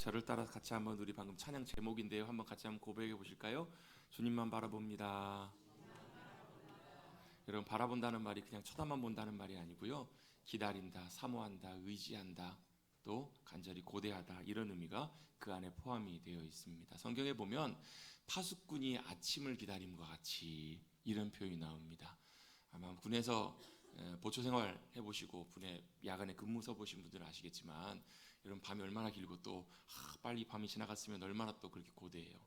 저를 따라 같이 한번 우리 방금 찬양 제목인데요. 한번 같이 한번 고백해 보실까요? 주님만 바라봅니다. 여러분, 바라본다는 말이 그냥 쳐다만 본다는 말이 아니고요. 기다린다, 사모한다, 의지한다, 또 간절히 고대하다, 이런 의미가 그 안에 포함이 되어 있습니다. 성경에 보면 파수꾼이 아침을 기다림과 같이 이런 표현이 나옵니다. 아마 군에서 보초 생활 해보시고 군에 야간에 근무 서보신 분들은 아시겠지만, 여러분 밤이 얼마나 길고 또 빨리 밤이 지나갔으면 얼마나 또 그렇게 고대해요.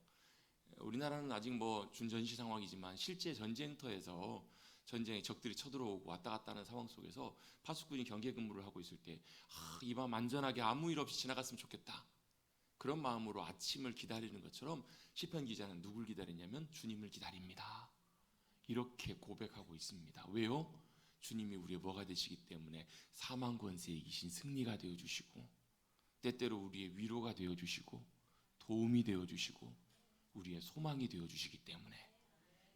우리나라는 아직 뭐 준전시 상황이지만 실제 전쟁터에서 전쟁에 적들이 쳐들어오고 왔다 갔다 하는 상황 속에서 파수꾼이 경계 근무를 하고 있을 때 이 밤 안전하게 아무 일 없이 지나갔으면 좋겠다, 그런 마음으로 아침을 기다리는 것처럼 시편 기자는 누굴 기다리냐면 주님을 기다립니다, 이렇게 고백하고 있습니다. 왜요? 주님이 우리의 뭐가 되시기 때문에 사망 권세에 이기신 승리가 되어주시고, 때때로 우리의 위로가 되어주시고, 도움이 되어주시고, 우리의 소망이 되어주시기 때문에,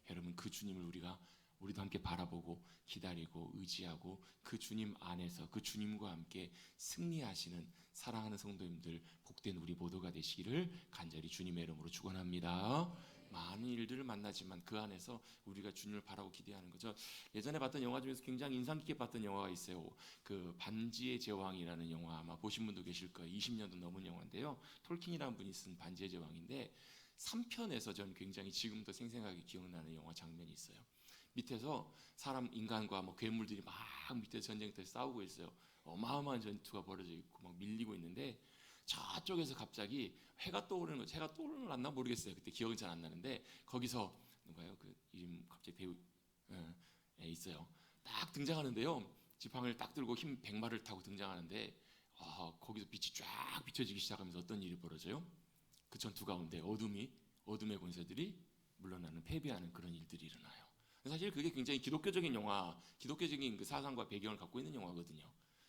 여러분, 그 주님을 우리도 함께 바라보고 기다리고 의지하고 그 주님 안에서 그 주님과 함께 승리하시는 사랑하는 성도님들, 복된 우리 모두가 되시기를 간절히 주님의 이름으로 축원합니다. 많은 일들을 만나지만 그 안에서 우리가 주님을 바라고 기대하는 거죠. 예전에 봤던 영화 중에서 굉장히 인상 깊게 봤던 영화가 있어요. 그 반지의 제왕이라는 영화, 아마 보신 분도 계실 거예요. 20년도 넘은 영화인데요. 톨킨이라는 분이 쓴 반지의 제왕인데 3편에서 저는 굉장히 지금도 생생하게 기억나는 영화 장면이 있어요. 밑에서 인간과 뭐 괴물들이 막 밑에 전쟁터에서 싸우고 있어요. 어마어마한 전투가 벌어져 있고 막 밀리고 있는데, 저쪽에서 갑자기 해가 떠오르는 거죠. 해가 떠올랐나 모르겠어요. 그때 기억은 잘 안 나는데, 거기서 누가요? 그 이름 갑자기 배우 있어요. 딱 등장하는데요. 지팡이를 딱 들고 힘 100마를 타고 등장하는데, 거기서 빛이 쫙 비춰지기 시작하면서 어떤 일이 벌어져요? 그 전투 가운데 어둠의 권세들이 물러나는, 패배하는 그런 일들이 일어나요. 사실 그게 굉장히 기독교적인 기독교적인 그 사상과 배경을 갖고 있는 영화거든요.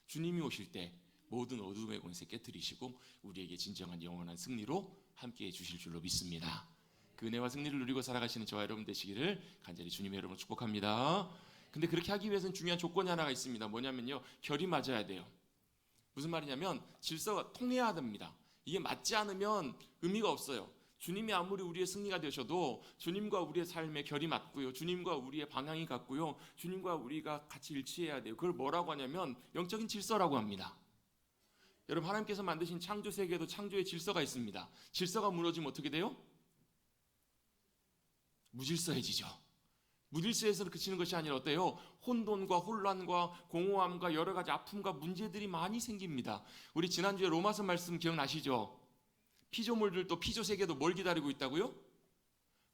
주님이 오실 때 모든 어둠의 권세 깨뜨리시고 우리에게 진정한 영원한 승리로 함께해 주실 줄로 믿습니다. 그 은혜와 승리를 누리고 살아가시는 저와 여러분 되시기를 간절히 주님의 이름으로 축복합니다. 근데 그렇게 하기 위해서는 중요한 조건이 하나가 있습니다. 뭐냐면요, 결이 맞아야 돼요. 무슨 말이냐면 질서가 통해야 됩니다. 이게 맞지 않으면 의미가 없어요. 주님이 아무리 우리의 승리가 되셔도 주님과 우리의 삶의 결이 맞고요, 주님과 우리의 방향이 같고요, 주님과 우리가 같이 일치해야 돼요. 그걸 뭐라고 하냐면 영적인 질서라고 합니다. 여러분, 하나님께서 만드신 창조 세계에도 창조의 질서가 있습니다. 질서가 무너지면 어떻게 돼요? 무질서해지죠. 무질서에서 그치는 것이 아니라 어때요? 혼돈과 혼란과 공허함과 여러 가지 아픔과 문제들이 많이 생깁니다. 우리 지난주에 로마서 말씀 기억나시죠? 피조물들도, 피조 세계도 뭘 기다리고 있다고요?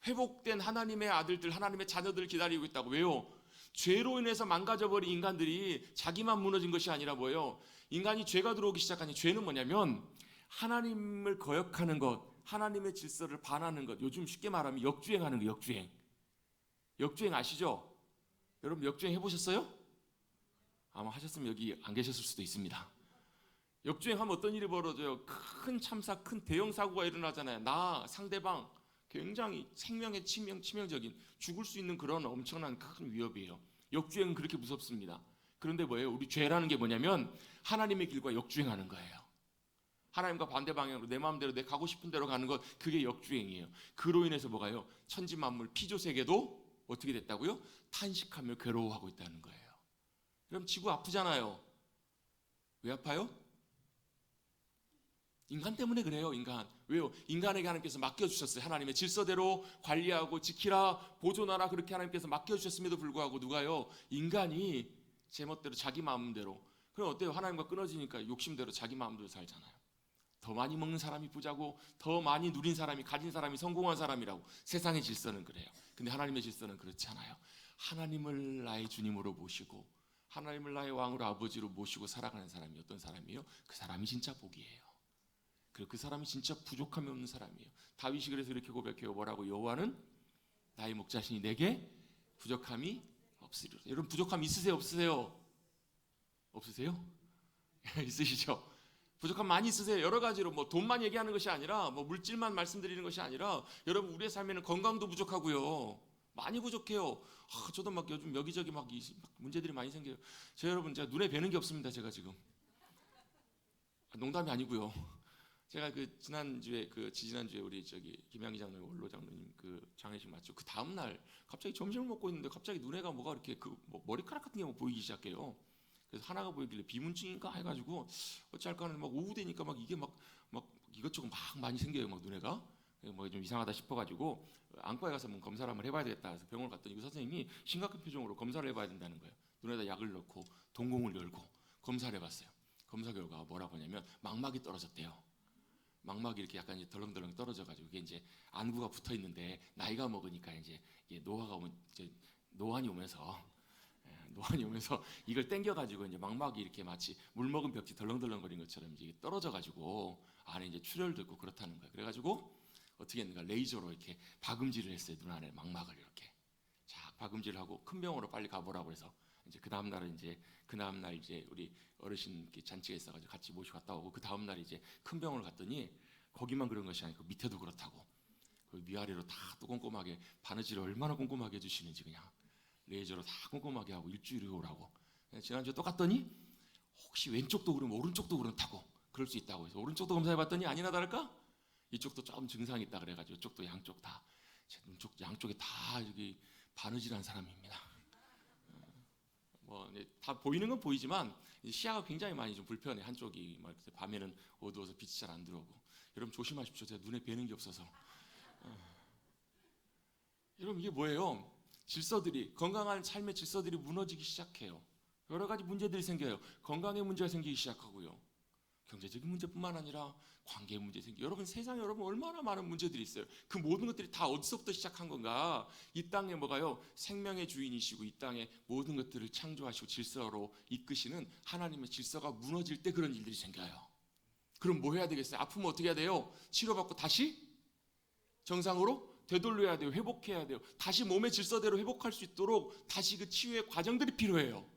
회복된 하나님의 아들들, 하나님의 자녀들을 기다리고 있다고. 왜요? 죄로 인해서 망가져버린 인간들이 자기만 무너진 것이 아니라 뭐예요? 인간이 죄가 들어오기 시작하니, 죄는 뭐냐면 하나님을 거역하는 것, 하나님의 질서를 반하는 것. 요즘 쉽게 말하면 역주행하는 거. 역주행 아시죠? 여러분, 역주행 해보셨어요? 아마 하셨으면 여기 안 계셨을 수도 있습니다. 역주행하면 어떤 일이 벌어져요? 큰 참사, 큰 대형 사고가 일어나잖아요. 상대방 굉장히 생명에 치명적인, 죽을 수 있는 그런 엄청난 큰 위협이에요. 역주행은 그렇게 무섭습니다. 그런데 뭐예요? 우리 죄라는 게 뭐냐면 하나님의 길과 역주행하는 거예요. 하나님과 반대 방향으로 내 마음대로 내 가고 싶은 대로 가는 것, 그게 역주행이에요. 그로 인해서 뭐가요? 천지만물, 피조세계도 어떻게 됐다고요? 탄식하며 괴로워하고 있다는 거예요. 그럼 지구 아프잖아요. 왜 아파요? 인간 때문에 그래요. 인간. 왜요? 인간에게 하나님께서 맡겨주셨어요. 하나님의 질서대로 관리하고 지키라, 보존하라, 그렇게 하나님께서 맡겨주셨음에도 불구하고 누가요? 인간이 제멋대로 자기 마음대로. 그럼 어때요? 하나님과 끊어지니까 욕심대로 자기 마음대로 살잖아요. 더 많이 먹는 사람이 부자고, 더 많이 누린 사람이, 가진 사람이 성공한 사람이라고. 세상의 질서는 그래요. 근데 하나님의 질서는 그렇지 않아요. 하나님을 나의 주님으로 모시고, 하나님을 나의 왕으로, 아버지로 모시고 살아가는 사람이 어떤 사람이에요? 그 사람이 진짜 복이에요. 그리고 그 사람이 진짜 부족함이 없는 사람이에요. 다윗이 그래서 이렇게 고백해요. 뭐라고? 여호와는 나의 목자시니 내게 부족함이 없으리로다. 여러분, 부족함 있으세요? 없으세요? 없으세요? 있으시죠? 부족함 많이 있으세요. 여러 가지로, 뭐 돈만 얘기하는 것이 아니라, 뭐 물질만 말씀드리는 것이 아니라, 여러분, 우리의 삶에는 건강도 부족하고요, 많이 부족해요. 저도 막 요즘 여기저기 막 문제들이 많이 생겨요. 여러분, 제가 눈에 뵈는 게 없습니다. 제가 지금 농담이 아니고요. 제가 그 지난주에 지지난주에 우리 김양기 장로님 원로 장로님 그 장례식 마치고 그 다음 날 갑자기 점심을 먹고 있는데 갑자기 눈에가 뭐가 이렇게 뭐 머리카락 같은 게 뭐 보이기 시작해요. 그래서 하나가 보이길래 비문증인가 해가지고 어찌할까 하는 막 오후 되니까 막 이게 막 이것저것 막 많이 생겨요. 막 눈에가 뭐 좀 이상하다 싶어가지고 안과에 가서 한번 검사를 한번 해봐야 되겠다 해서 병원을 갔더니 의사 선생님이 심각한 표정으로 검사를 해봐야 된다는 거예요. 눈에다 약을 넣고 동공을 열고 검사를 해봤어요. 검사 결과가 뭐라고 하냐면 망막이 떨어졌대요. 망막이 이렇게 약간 이제 덜렁덜렁 떨어져가지고 이게 이제 안구가 붙어 있는데 나이가 먹으니까 이제 이게 노안이 오면서 이걸 당겨가지고 이제 망막이 이렇게 마치 물 먹은 벽지 덜렁덜렁거린 것처럼 이제 떨어져가지고 안에 이제 출혈도 있고 그렇다는 거예요. 그래가지고 어떻게 했는가 레이저로 이렇게 박음질을 했어요. 눈 안에 망막을 이렇게 자 박음질을 하고 큰 병원으로 빨리 가보라고 해서 이제 그 다음 날 이제 우리 어르신 잔치가 있어가지고 같이 모시고 갔다 오고 그 다음 날 이제 큰 병원을 갔더니 거기만 그런 것이 아니고 밑에도 그렇다고 그 위아래로 다 또 꼼꼼하게 바느질을 얼마나 꼼꼼하게 해주시는지 그냥 레이저로 다 꼼꼼하게 하고 일주일에 오라고. 지난주에 또 갔더니 혹시 왼쪽도 그러면 오른쪽도 그렇다고 그럴 수 있다고 해서 오른쪽도 검사해봤더니 아니나 다를까 이쪽도 좀 증상이 있다 그래가지고 이쪽도 양쪽 다 눈쪽 양쪽에 다 여기 바느질한 사람입니다. 뭐 다 보이는 건 보이지만 시야가 굉장히 많이 좀 불편해. 한쪽이 막 밤에는 어두워서 빛이 잘 안 들어오고. 여러분 조심하십시오. 제가 눈에 뵈는 게 없어서. 여러분 이게 뭐예요? 질서들이 건강한 삶의 질서들이 무너지기 시작해요. 여러 가지 문제들이 생겨요. 건강에 문제가 생기기 시작하고요. 경제적인 문제뿐만 아니라 관계 문제 생기고 여러분 세상에 여러분 얼마나 많은 문제들이 있어요. 그 모든 것들이 다 어디서부터 시작한 건가? 이 땅에 뭐가요? 생명의 주인이시고 이 땅에 모든 것들을 창조하시고 질서로 이끄시는 하나님의 질서가 무너질 때 그런 일들이 생겨요. 그럼 뭐 해야 되겠어요? 아프면 어떻게 해야 돼요? 치료받고 다시 정상으로 되돌려야 돼요. 회복해야 돼요. 다시 몸의 질서대로 회복할 수 있도록 다시 그 치유의 과정들이 필요해요.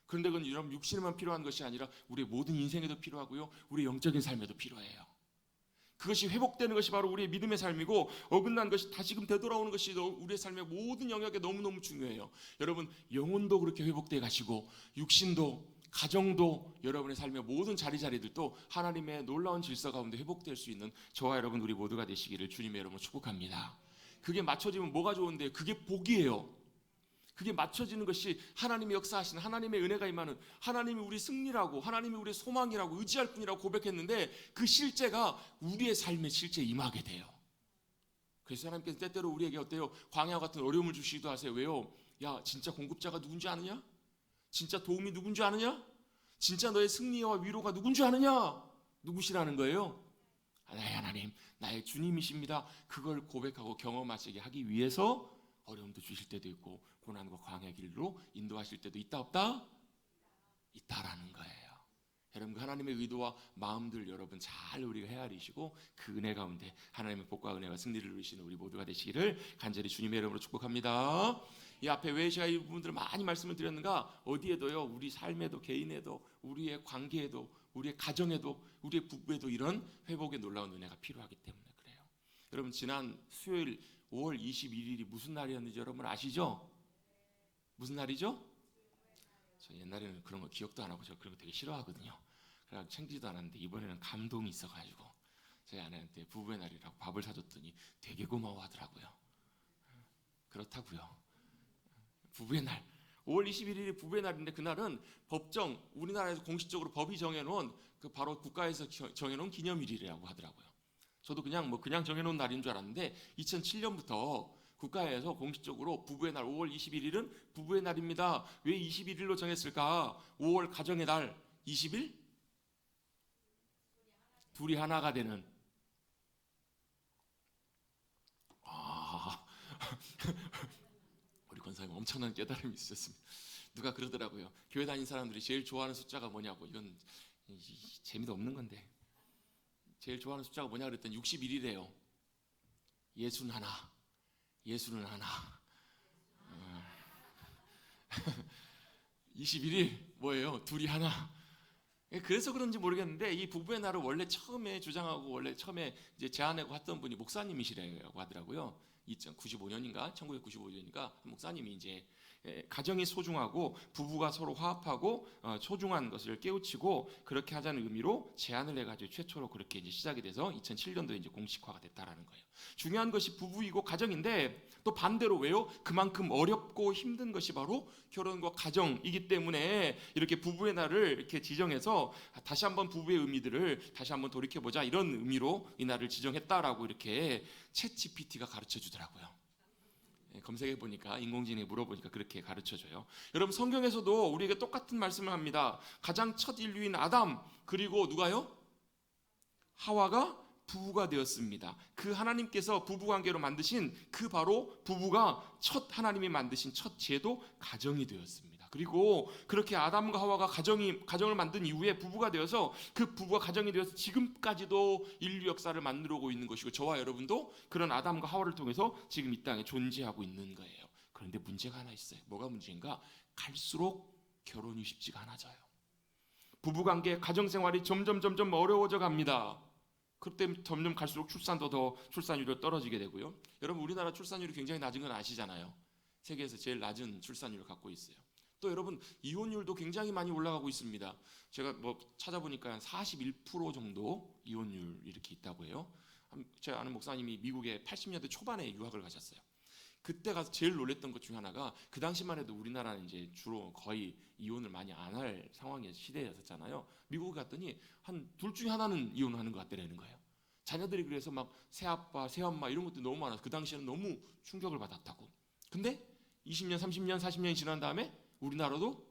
그런데 그건 여러분 육신에만 필요한 것이 아니라 우리의 모든 인생에도 필요하고요. 우리의 영적인 삶에도 필요해요. 그것이 회복되는 것이 바로 우리의 믿음의 삶이고 어긋난 것이 다시금 되돌아오는 것이 우리의 삶의 모든 영역에 너무너무 중요해요. 여러분 영혼도 그렇게 회복돼 가시고 육신도 가정도 여러분의 삶의 모든 자리자리들도 하나님의 놀라운 질서 가운데 회복될 수 있는 저와 여러분 우리 모두가 되시기를 주님의 이름으로 축복합니다. 그게 맞춰지면 뭐가 좋은데 그게 복이에요. 그게 맞춰지는 것이 하나님의 역사하시는 하나님의 은혜가 임하는 하나님이 우리 승리라고 하나님이 우리의 소망이라고 의지할 뿐이라고 고백했는데 그 실제가 우리의 삶에 실제 임하게 돼요. 그래서 하나님께서 때때로 우리에게 어때요? 광야와 같은 어려움을 주시기도 하세요. 왜요? 야 진짜 공급자가 누군지 아느냐? 진짜 도움이 누군지 아느냐? 진짜 너의 승리와 위로가 누군지 아느냐? 누구시라는 거예요? 나의 하나님, 나의 주님이십니다. 그걸 고백하고 경험하시게 하기 위해서 어려움도 주실 때도 있고 고난과 광야의 길로 인도하실 때도 있다 없다? 있다라는 거예요. 여러분 그 하나님의 의도와 마음들 여러분 잘 우리가 헤아리시고 그 은혜 가운데 하나님의 복과 은혜와 승리를 누리시는 우리 모두가 되시기를 간절히 주님의 이름으로 축복합니다. 이 앞에 왜 제가 이 부분들을 많이 말씀을 드렸는가? 어디에도요 우리 삶에도 개인에도 우리의 관계에도 우리의 가정에도 우리의 부부에도 이런 회복의 놀라운 은혜가 필요하기 때문에 그래요. 여러분 지난 수요일 5월 21일이 무슨 날이었는지 여러분 아시죠? 무슨 날이죠? 저 옛날에는 그런 거 기억도 안 하고 저 그런 거 되게 싫어하거든요. 그래서 챙기지도 않았는데 이번에는 감동이 있어가지고 저희 아내한테 부부의 날이라고 밥을 사줬더니 되게 고마워하더라고요. 그렇다고요. 부부의 날 5월 21일이 부부의 날인데 그날은 법정 우리나라에서 공식적으로 법이 정해놓은 그 바로 국가에서 정해놓은 기념일이라고 하더라고요. 저도 그냥 정해놓은 날인 줄 알았는데 2007년부터 국가에서 공식적으로 부부의 날 5월 21일은 부부의 날입니다. 왜 21일로 정했을까? 5월 가정의 날 20일? 둘이 하나가 되는 우리 권사님 엄청난 깨달음이 있으셨습니다. 누가 그러더라고요. 교회 다니는 사람들이 제일 좋아하는 숫자가 뭐냐고. 이건 재미도 없는 건데 제일 좋아하는 숫자가 뭐냐 그랬더니 61이래요. 예수는 하나. 예수는 하나. 21일 뭐예요? 둘이 하나. 그래서 그런지 모르겠는데 이 부부의 날을 원래 처음에 주장하고 원래 처음에 이제 제안하고 했던 분이 목사님이시라고 하더라고요. 1995년인가 1995년인가 목사님이 이제 가정이 소중하고 부부가 서로 화합하고 소중한 것을 깨우치고 그렇게 하자는 의미로 제안을 해가지고 최초로 그렇게 이제 시작이 돼서 2007년도에 이제 공식화가 됐다라는 거예요. 중요한 것이 부부이고 가정인데 또 반대로 왜요? 그만큼 어렵고 힘든 것이 바로 결혼과 가정이기 때문에 이렇게 부부의 날을 이렇게 지정해서 다시 한번 부부의 의미들을 다시 한번 돌이켜보자 이런 의미로 이 날을 지정했다라고 이렇게 챗GPT가 가르쳐 주더라고요. 검색해 보니까 인공지능에 물어보니까 그렇게 가르쳐 줘요. 여러분 성경에서도 우리에게 똑같은 말씀을 합니다. 가장 첫 인류인 아담 그리고 누가요? 하와가 부부가 되었습니다. 그 하나님께서 부부관계로 만드신 그 바로 부부가 첫 하나님이 만드신 첫 제도 가정이 되었습니다. 그리고 그렇게 아담과 하와가 가정을 만든 이후에 부부가 되어서 그 부부가 가정이 되어서 지금까지도 인류 역사를 만들어 오고 있는 것이고 저와 여러분도 그런 아담과 하와를 통해서 지금 이 땅에 존재하고 있는 거예요. 그런데 문제가 하나 있어요. 뭐가 문제인가? 갈수록 결혼이 쉽지가 않아져요. 부부관계, 가정생활이 점점 어려워져 갑니다. 그때 점점 갈수록 출산율이 떨어지게 되고요. 여러분 우리나라 출산율이 굉장히 낮은 건 아시잖아요. 세계에서 제일 낮은 출산율을 갖고 있어요. 또 여러분 이혼율도 굉장히 많이 올라가고 있습니다. 제가 뭐 찾아보니까 41% 정도 이혼율 이렇게 있다고 해요. 제가 아는 목사님이 미국에 80년대 초반에 유학을 가셨어요. 그때 가서 제일 놀랬던 것 중에 하나가 그 당시만 해도 우리나라는 이제 주로 거의 이혼을 많이 안 할 상황의 시대였었잖아요. 미국 갔더니 한 둘 중에 하나는 이혼하는 것 같더라는 거예요. 자녀들이 그래서 막 새아빠, 새엄마 이런 것도 너무 많아서 그 당시에는 너무 충격을 받았다고. 근데 20년, 30년, 40년이 지난 다음에 우리나라도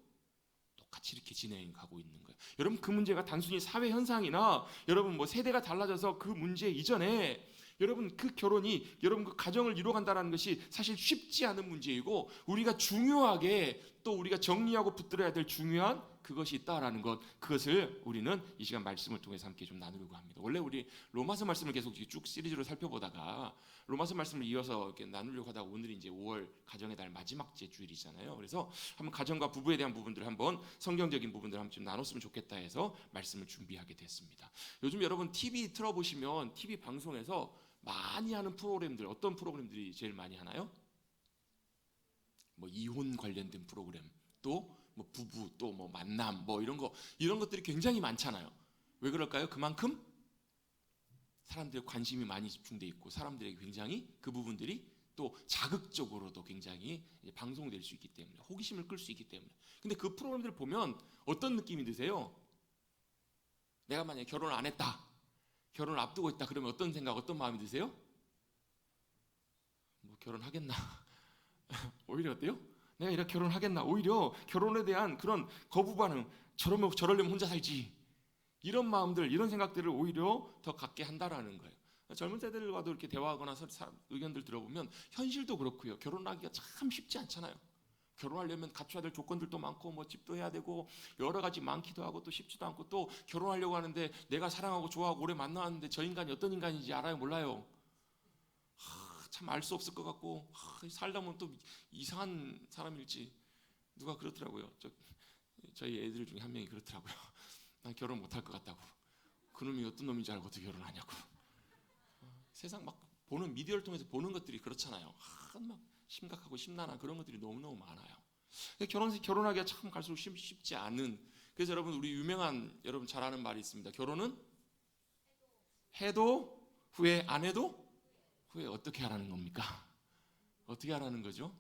똑같이 이렇게 진행하고 있는 거예요. 여러분 그 문제가 단순히 사회 현상이나 여러분 뭐 세대가 달라져서 그 문제 이전에 여러분 그 결혼이 여러분 그 가정을 이루어간다는 것이 사실 쉽지 않은 문제이고 우리가 중요하게 또 우리가 정리하고 붙들어야 될 중요한 그것이 있다라는 것 그것을 우리는 이 시간 말씀을 통해서 함께 좀 나누려고 합니다. 원래 우리 로마서 말씀을 계속 쭉 시리즈로 살펴보다가 로마서 말씀을 이어서 이렇게 나누려고 하다가 오늘이 이제 5월 가정의 달 마지막 주일이잖아요. 그래서 한번 가정과 부부에 대한 부분들을 한번 성경적인 부분들을 한번 좀 나눴으면 좋겠다 해서 말씀을 준비하게 됐습니다. 요즘 여러분 TV 틀어보시면 TV 방송에서 많이 하는 프로그램들 어떤 프로그램들이 제일 많이 하나요? 뭐 이혼 관련된 프로그램 또 뭐 부부 또 뭐 만남 뭐 이런 것들이 굉장히 많잖아요. 왜 그럴까요? 그만큼 사람들의 관심이 많이 집중돼 있고 사람들에게 굉장히 그 부분들이 또 자극적으로도 굉장히 방송될 수 있기 때문에 호기심을 끌 수 있기 때문에. 근데 그 프로그램들을 보면 어떤 느낌이 드세요? 내가 만약에 결혼을 안 했다, 결혼을 앞두고 있다 그러면 어떤 생각, 어떤 마음이 드세요? 뭐 결혼하겠나? 오히려 어때요? 내가 이렇게 결혼하겠나? 오히려 결혼에 대한 그런 거부 반응, 저러려면 혼자 살지. 이런 마음들, 이런 생각들을 오히려 더 갖게 한다라는 거예요. 젊은 세대들과도 이렇게 대화하거나 의견들 들어보면 현실도 그렇고요. 결혼하기가 참 쉽지 않잖아요. 결혼하려면 갖춰야 될 조건들도 많고 뭐 집도 해야 되고 여러 가지 많기도 하고 또 쉽지도 않고 또 결혼하려고 하는데 내가 사랑하고 좋아하고 오래 만나왔는데 저 인간이 어떤 인간인지 알아요? 몰라요? 참 알 수 없을 것 같고 살다 보면 또 이상한 사람일지 누가 그렇더라고요. 저희 애들 중에 한 명이 그렇더라고요. 난 결혼 못할 것 같다고. 그놈이 어떤 놈인지 알고 어떻게 결혼하냐고. 세상 막 보는 미디어를 통해서 보는 것들이 그렇잖아요. 막 심각하고 심란한 그런 것들이 너무너무 많아요. 결혼하기가 참 갈수록 쉽지 않은. 그래서 여러분 우리 유명한 여러분 잘 아는 말이 있습니다. 결혼은 해도 후회, 안 해도 후회. 어떻게 하라는 겁니까? 어떻게 하라는 거죠?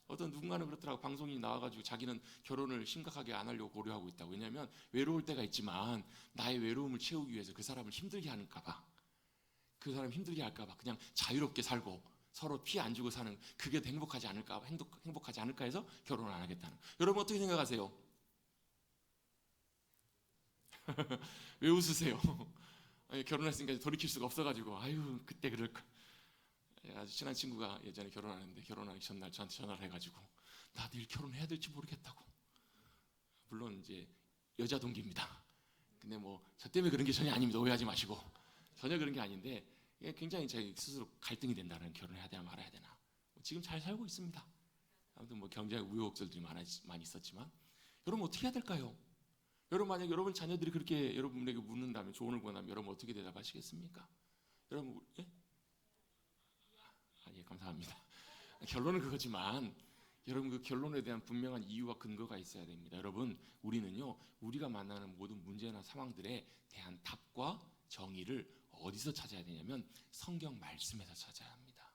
어떤 누군가는 그렇더라고. 방송이 나와가지고 자기는 결혼을 심각하게 안 하려고 고려하고 있다고. 왜냐하면 외로울 때가 있지만 나의 외로움을 채우기 위해서 그 사람을 힘들게 할까봐, 그 사람 힘들게 할까봐 그냥 자유롭게 살고 서로 피해 안 주고 사는 그게 더 행복하지 않을까, 행복하지 않을까 해서 결혼을 안 하겠다는. 여러분 어떻게 생각하세요? 왜 웃으세요? 아니, 결혼했으니까 돌이킬 수가 없어가지고 아유 그때 그럴까. 아주 친한 친구가 예전에 결혼하는데 결혼하기 전날 저한테 전화를 해가지고 나 내일 결혼해야 될지 모르겠다고. 물론 이제 여자 동기입니다. 근데 뭐 저 때문에 그런 게 전혀 아닙니다. 오해하지 마시고. 전혀 그런 게 아닌데 굉장히 제 스스로 갈등이 된다는. 결혼해야 되나 말아야 되나. 지금 잘 살고 있습니다. 아무튼 뭐 경제적 우여곡절들이 많이 있었지만 여러분 어떻게 해야 될까요? 여러분 만약 여러분 자녀들이 그렇게 여러분에게 묻는다면, 조언을 구한다면 여러분 어떻게 대답하시겠습니까? 여러분 예? 예, 감사합니다. 결론은 그거지만 여러분 그 결론에 대한 분명한 이유와 근거가 있어야 됩니다. 여러분 우리는요 우리가 만나는 모든 문제나 상황들에 대한 답과 정의를 어디서 찾아야 되냐면 성경 말씀에서 찾아야 합니다.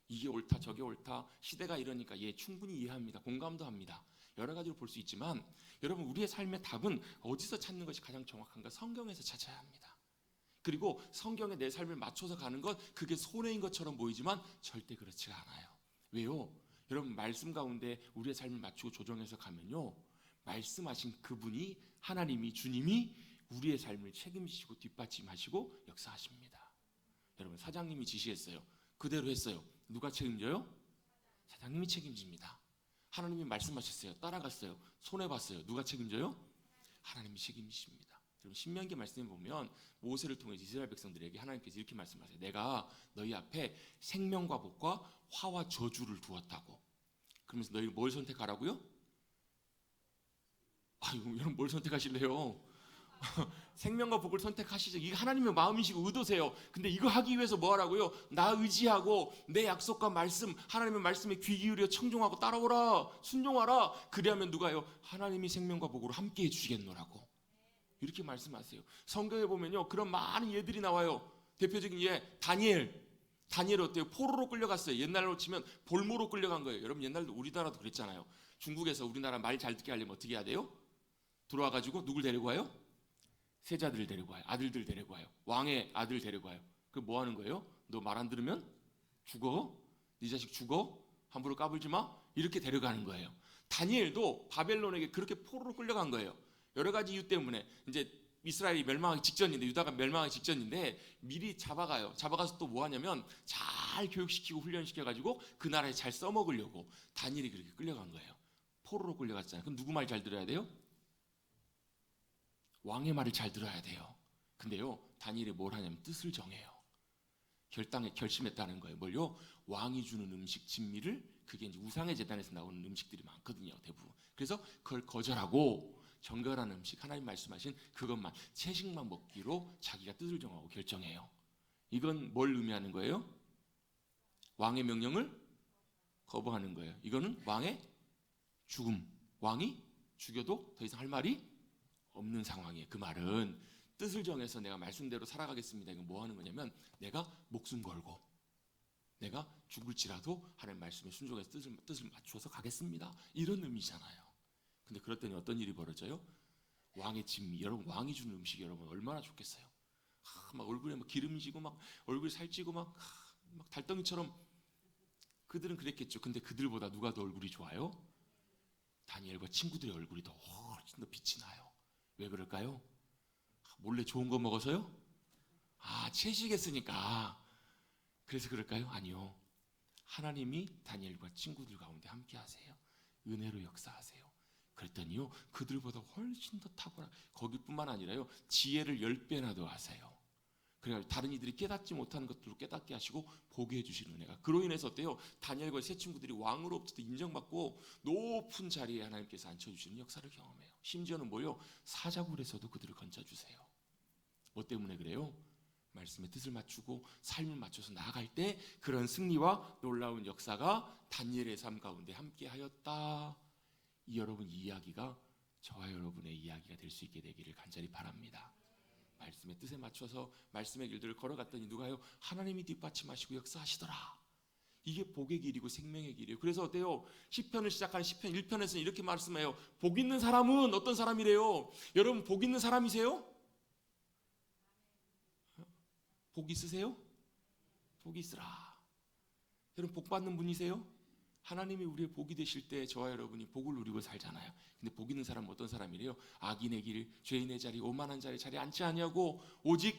이게 옳다 저게 옳다 시대가 이러니까 충분히 이해합니다. 공감도 합니다. 여러 가지로 볼 수 있지만 여러분 우리의 삶의 답은 어디서 찾는 것이 가장 정확한가? 성경에서 찾아야 합니다. 그리고 성경에 내 삶을 맞춰서 가는 것 그게 손해인 것처럼 보이지만 절대 그렇지가 않아요. 왜요? 여러분 말씀 가운데 우리의 삶을 맞추고 조정해서 가면요 말씀하신 그분이 하나님이 주님이 우리의 삶을 책임지시고 뒷받침하시고 역사하십니다. 여러분 사장님이 지시했어요. 그대로 했어요. 누가 책임져요? 사장님이 책임집니다. 하나님이 말씀하셨어요. 따라갔어요. 손해봤어요. 누가 책임져요? 하나님이 책임지십니다. 여러분 신명기 말씀에 보면 모세를 통해 이스라엘 백성들에게 하나님께서 이렇게 말씀하세요. 내가 너희 앞에 생명과 복과 화와 저주를 두었다고. 그러면서 너희 뭘 선택하라고요? 여러분 뭘 선택하실래요? 생명과 복을 선택하시죠. 이게 하나님의 마음이시고 의도세요. 근데 이거 하기 위해서 뭐 하라고요? 나 의지하고 내 약속과 말씀 하나님의 말씀에 귀 기울여 청종하고 따라오라 순종하라. 그리하면 누가요? 하나님이 생명과 복으로 함께 해주시겠노라고 이렇게 말씀하세요. 성경에 보면요 그런 많은 예들이 나와요. 대표적인 예 다니엘 어때요? 포로로 끌려갔어요. 옛날로 치면 볼모로 끌려간 거예요. 여러분 옛날도 우리나라도 그랬잖아요. 중국에서 우리나라 말 잘 듣게 하려면 어떻게 해야 돼요? 들어와가지고 누굴 데리고 와요? 세자들을 데리고 와요. 아들들 데리고 와요. 왕의 아들 데리고 와요. 그 뭐 하는 거예요? 너 말 안 들으면 죽어. 네 자식 죽어. 함부로 까불지 마. 이렇게 데려가는 거예요. 다니엘도 바벨론에게 그렇게 포로로 끌려간 거예요. 여러 가지 이유 때문에 이제 이스라엘이 멸망하기 직전인데 유다가 멸망하기 직전인데 미리 잡아가요. 잡아가서 또 뭐 하냐면 잘 교육시키고 훈련시켜가지고 그 나라에 잘 써먹으려고 다니엘이 그렇게 끌려간 거예요. 포로로 끌려갔잖아요. 그럼 누구 말 잘 들어야 돼요? 왕의 말을 잘 들어야 돼요. 근데요 다니엘이 뭘 하냐면 뜻을 정해요. 결심했다는 거예요. 뭘요? 왕이 주는 음식 진미를 그게 이제 우상의 제단에서 나오는 음식들이 많거든요. 대부분. 그래서 그걸 거절하고 정결한 음식 하나님 말씀하신 그것만 채식만 먹기로 자기가 뜻을 정하고 결정해요. 이건 뭘 의미하는 거예요? 왕의 명령을 거부하는 거예요. 이거는 왕의 죽음. 왕이 죽여도 더 이상 할 말이 없는 상황이에요. 그 말은 뜻을 정해서 내가 말씀대로 살아가겠습니다. 이건 뭐 하는 거냐면 내가 목숨 걸고 내가 죽을지라도 하나님 말씀에 순종해서 뜻을 맞추어서 가겠습니다. 이런 의미잖아요. 근데 그랬더니 어떤 일이 벌어져요? 왕의 진미. 여러분 왕이 주는 음식이 여러분 얼마나 좋겠어요. 막 얼굴에 막 기름지고 막 얼굴이 살찌고 막 달덩이처럼 그들은 그랬겠죠. 근데 그들보다 누가 더 얼굴이 좋아요? 다니엘과 친구들의 얼굴이 더 훨씬 더 빛이 나요. 왜 그럴까요? 몰래 좋은 거 먹어서요? 채식했으니까 그래서 그럴까요? 아니요. 하나님이 다니엘과 친구들 가운데 함께 하세요. 은혜로 역사하세요. 그랬더니요 그들보다 훨씬 더 탁월한 거기뿐만 아니라요 지혜를 10배나 더 하세요. 그래서 다른 이들이 깨닫지 못하는 것들로 깨닫게 하시고 보게 해주시는 은혜가 그로 인해서 어때요? 다니엘과 세 친구들이 왕으로부터 인정받고 높은 자리에 하나님께서 앉혀주시는 역사를 경험해요. 심지어는 뭐요? 사자굴에서도 그들을 건져주세요. 뭐 때문에 그래요? 말씀의 뜻을 맞추고 삶을 맞춰서 나아갈 때 그런 승리와 놀라운 역사가 다니엘의 삶 가운데 함께하였다. 이 여러분 이야기가 저와 여러분의 이야기가 될 수 있게 되기를 간절히 바랍니다. 말씀의 뜻에 맞춰서 말씀의 길들을 걸어갔더니 누가요? 하나님이 뒷받침하시고 역사하시더라. 이게 복의 길이고 생명의 길이에요. 그래서 어때요? 시편을 시작하는 시편 1편에서는 이렇게 말씀해요. 복 있는 사람은 어떤 사람이래요? 여러분 복 있는 사람이세요? 복 있으세요? 복 있으라. 여러분 복 받는 분이세요? 하나님이 우리의 복이 되실 때 저와 여러분이 복을 누리고 살잖아요. 근데 복 있는 사람은 어떤 사람이래요? 악인의 길, 죄인의 자리, 오만한 자리에 앉지 아니하고 오직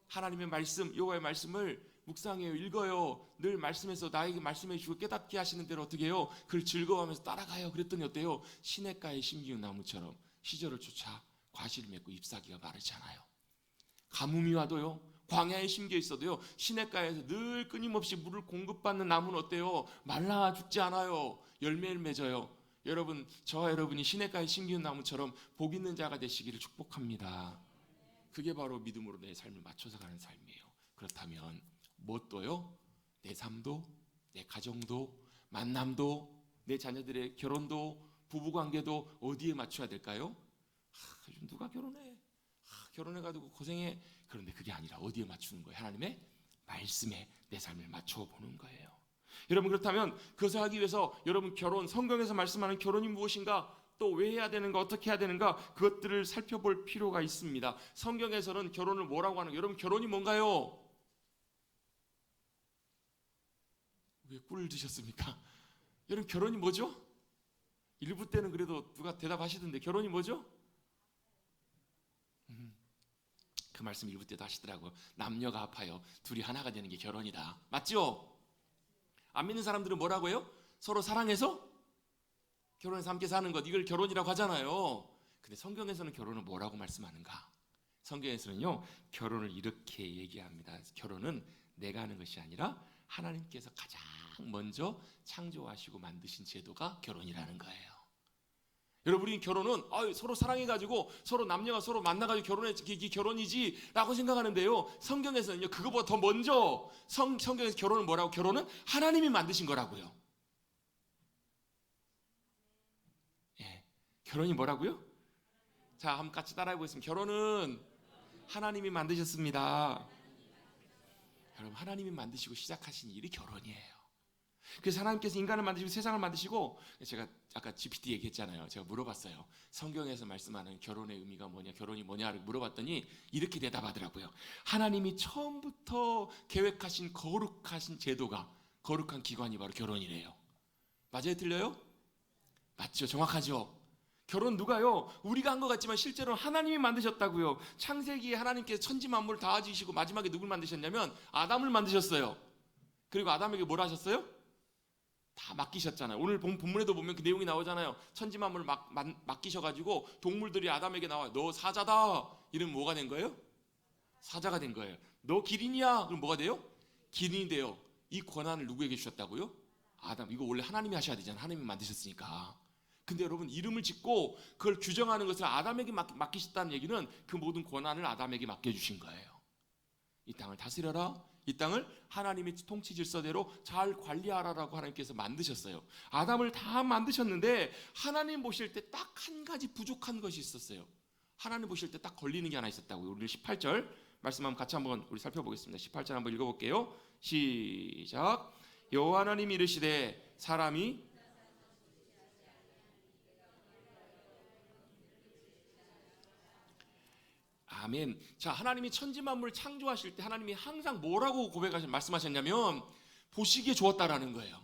하나님의 말씀, 여호와의 말씀을 묵상해요. 읽어요. 늘 말씀에서 나에게 말씀해 주시고 깨닫게 하시는 대로 어떻게 해요? 그걸 즐거워하면서 따라가요. 그랬더니 어때요? 시냇가에 심기운 나무처럼 시절을 쫓아 과실을 맺고 잎사귀가 마르지 않아요. 가뭄이 와도요. 광야에 심겨 있어도요. 시냇가에서 늘 끊임없이 물을 공급받는 나무는 어때요? 말라 죽지 않아요. 열매를 맺어요. 여러분, 저와 여러분이 시냇가에 심기운 나무처럼 복 있는 자가 되시기를 축복합니다. 그게 바로 믿음으로 내 삶을 맞춰서 가는 삶이에요. 그렇다면 무엇도요? 내 삶도 내 가정도, 만남도, 내 자녀들의 결혼도, 부부관계도 어디에 맞춰야 될까요? 요즘 누가 결혼해? 결혼해가지고 고생해. 그런데 그게 아니라 어디에 맞추는 거예요? 하나님의 말씀에 내 삶을 맞춰보는 거예요. 여러분, 그렇다면 그것을 하기 위해서 여러분 결혼, 성경에서 말씀하는 결혼이 무엇인가, 또 왜 해야 되는가, 어떻게 해야 되는가, 그것들을 살펴볼 필요가 있습니다. 성경에서는 결혼을 뭐라고 하는가? 여러분, 결혼이 뭔가요? 왜 꿀을 드셨습니까? 여러분, 결혼이 뭐죠? 일부 때는 그래도 누가 대답하시던데 결혼이 뭐죠? 그 말씀 일부 때도 하시더라고요. 남녀가 합하여 둘이 하나가 되는 게 결혼이다. 맞죠? 안 믿는 사람들은 뭐라고 해요? 서로 사랑해서 결혼해서 함께 사는 것, 이걸 결혼이라고 하잖아요. 근데 성경에서는 결혼은 뭐라고 말씀하는가? 성경에서는요, 결혼을 이렇게 얘기합니다. 결혼은 내가 하는 것이 아니라 하나님께서 가장 먼저 창조하시고 만드신 제도가 결혼이라는 거예요. 여러분, 우리 결혼은 서로 사랑해가지고 서로 남녀가 서로 만나가지고 이게 결혼이지 라고 생각하는데요, 성경에서는요, 그거보다 더 먼저 성경에서 결혼은 뭐라고? 결혼은 하나님이 만드신 거라고요. 예, 결혼이 뭐라고요? 자, 한번 같이 따라해 보겠습니다. 결혼은 하나님이 만드셨습니다. 여러분, 하나님이 만드시고 시작하신 일이 결혼이에요. 그래서 하나님께서 인간을 만드시고 세상을 만드시고, 제가 아까 GPT 얘기했잖아요. 제가 물어봤어요. 성경에서 말씀하는 결혼의 의미가 뭐냐, 결혼이 뭐냐를 물어봤더니 이렇게 대답하더라고요. 하나님이 처음부터 계획하신 거룩하신 제도가, 거룩한 기관이 바로 결혼이래요. 맞아요? 틀려요? 맞죠? 정확하죠? 결혼 누가요? 우리가 한 것 같지만 실제로는 하나님이 만드셨다고요. 창세기에 하나님께서 천지 만물을 다 지으시고 마지막에 누굴 만드셨냐면 아담을 만드셨어요. 그리고 아담에게 뭘 하셨어요? 다 맡기셨잖아요. 오늘 본문에도 보면 그 내용이 나오잖아요. 천지 만물을 맡기셔가지고 동물들이 아담에게 나와요. 너 사자다. 이러면 뭐가 된 거예요? 사자가 된 거예요. 너 기린이야. 그럼 뭐가 돼요? 기린이 돼요. 이 권한을 누구에게 주셨다고요? 아담. 이거 원래 하나님이 하셔야 되잖아요. 하나님이 만드셨으니까. 근데 여러분, 이름을 짓고 그걸 규정하는 것을 아담에게 맡기셨다는 얘기는 그 모든 권한을 아담에게 맡겨주신 거예요. 이 땅을 다스려라. 이 땅을 하나님의 통치 질서대로 잘 관리하라라고 하나님께서 만드셨어요. 아담을 다 만드셨는데 하나님 보실 때 딱 한 가지 부족한 것이 있었어요. 하나님 보실 때 딱 걸리는 게 하나 있었다고요. 우리 18절 말씀 한번 같이 한번 우리 살펴보겠습니다. 18절 한번 읽어볼게요. 시작. 여호와 하나님이 이르시되 사람이 아멘. 자, 하나님이 천지 만물을 창조하실 때 하나님이 항상 뭐라고 말씀하셨냐면 보시기에 좋았다라는 거예요.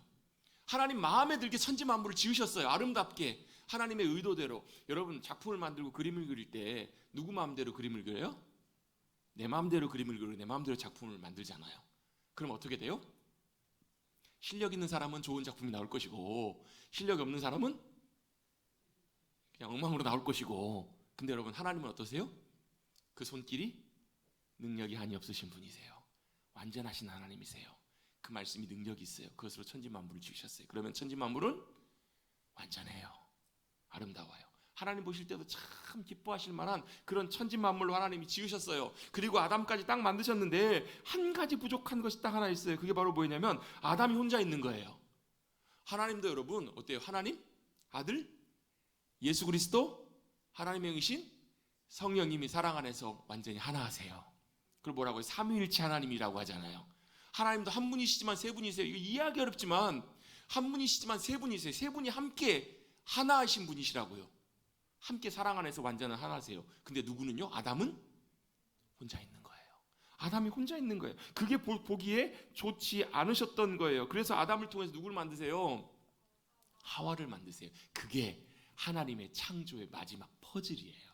하나님 마음에 들게 천지 만물을 지으셨어요. 아름답게 하나님의 의도대로. 여러분, 작품을 만들고 그림을 그릴 때 누구 마음대로 그림을 그려요? 내 마음대로 그림을 그리고 내 마음대로 작품을 만들잖아요. 그럼 어떻게 돼요? 실력 있는 사람은 좋은 작품이 나올 것이고 실력이 없는 사람은 그냥 엉망으로 나올 것이고. 근데 여러분, 하나님은 어떠세요? 그 손길이 능력이 한이 없으신 분이세요. 완전하신 하나님이세요. 그 말씀이 능력이 있어요. 그것으로 천지 만물을 지으셨어요. 그러면 천지 만물은 완전해요. 아름다워요. 하나님 보실 때도 참 기뻐하실 만한 그런 천지 만물로 하나님이 지으셨어요. 그리고 아담까지 딱 만드셨는데 한 가지 부족한 것이 딱 하나 있어요. 그게 바로 뭐냐면 아담이 혼자 있는 거예요. 하나님도 여러분 어때요? 하나님, 아들, 예수 그리스도, 하나님의 영이신 성령님이 사랑 안에서 완전히 하나 하세요. 그걸 뭐라고 해요? 삼위일체 하나님이라고 하잖아요. 하나님도 한 분이시지만 세 분이세요. 이거 이해하기 어렵지만 한 분이시지만 세 분이세요. 세 분이 함께 하나 하신 분이시라고요. 함께 사랑 안에서 완전한 하나세요. 근데 누구는요? 아담은 혼자 있는 거예요. 아담이 혼자 있는 거예요. 그게 보기에 좋지 않으셨던 거예요. 그래서 아담을 통해서 누구를 만드세요? 하와를 만드세요. 그게 하나님의 창조의 마지막 퍼즐이에요.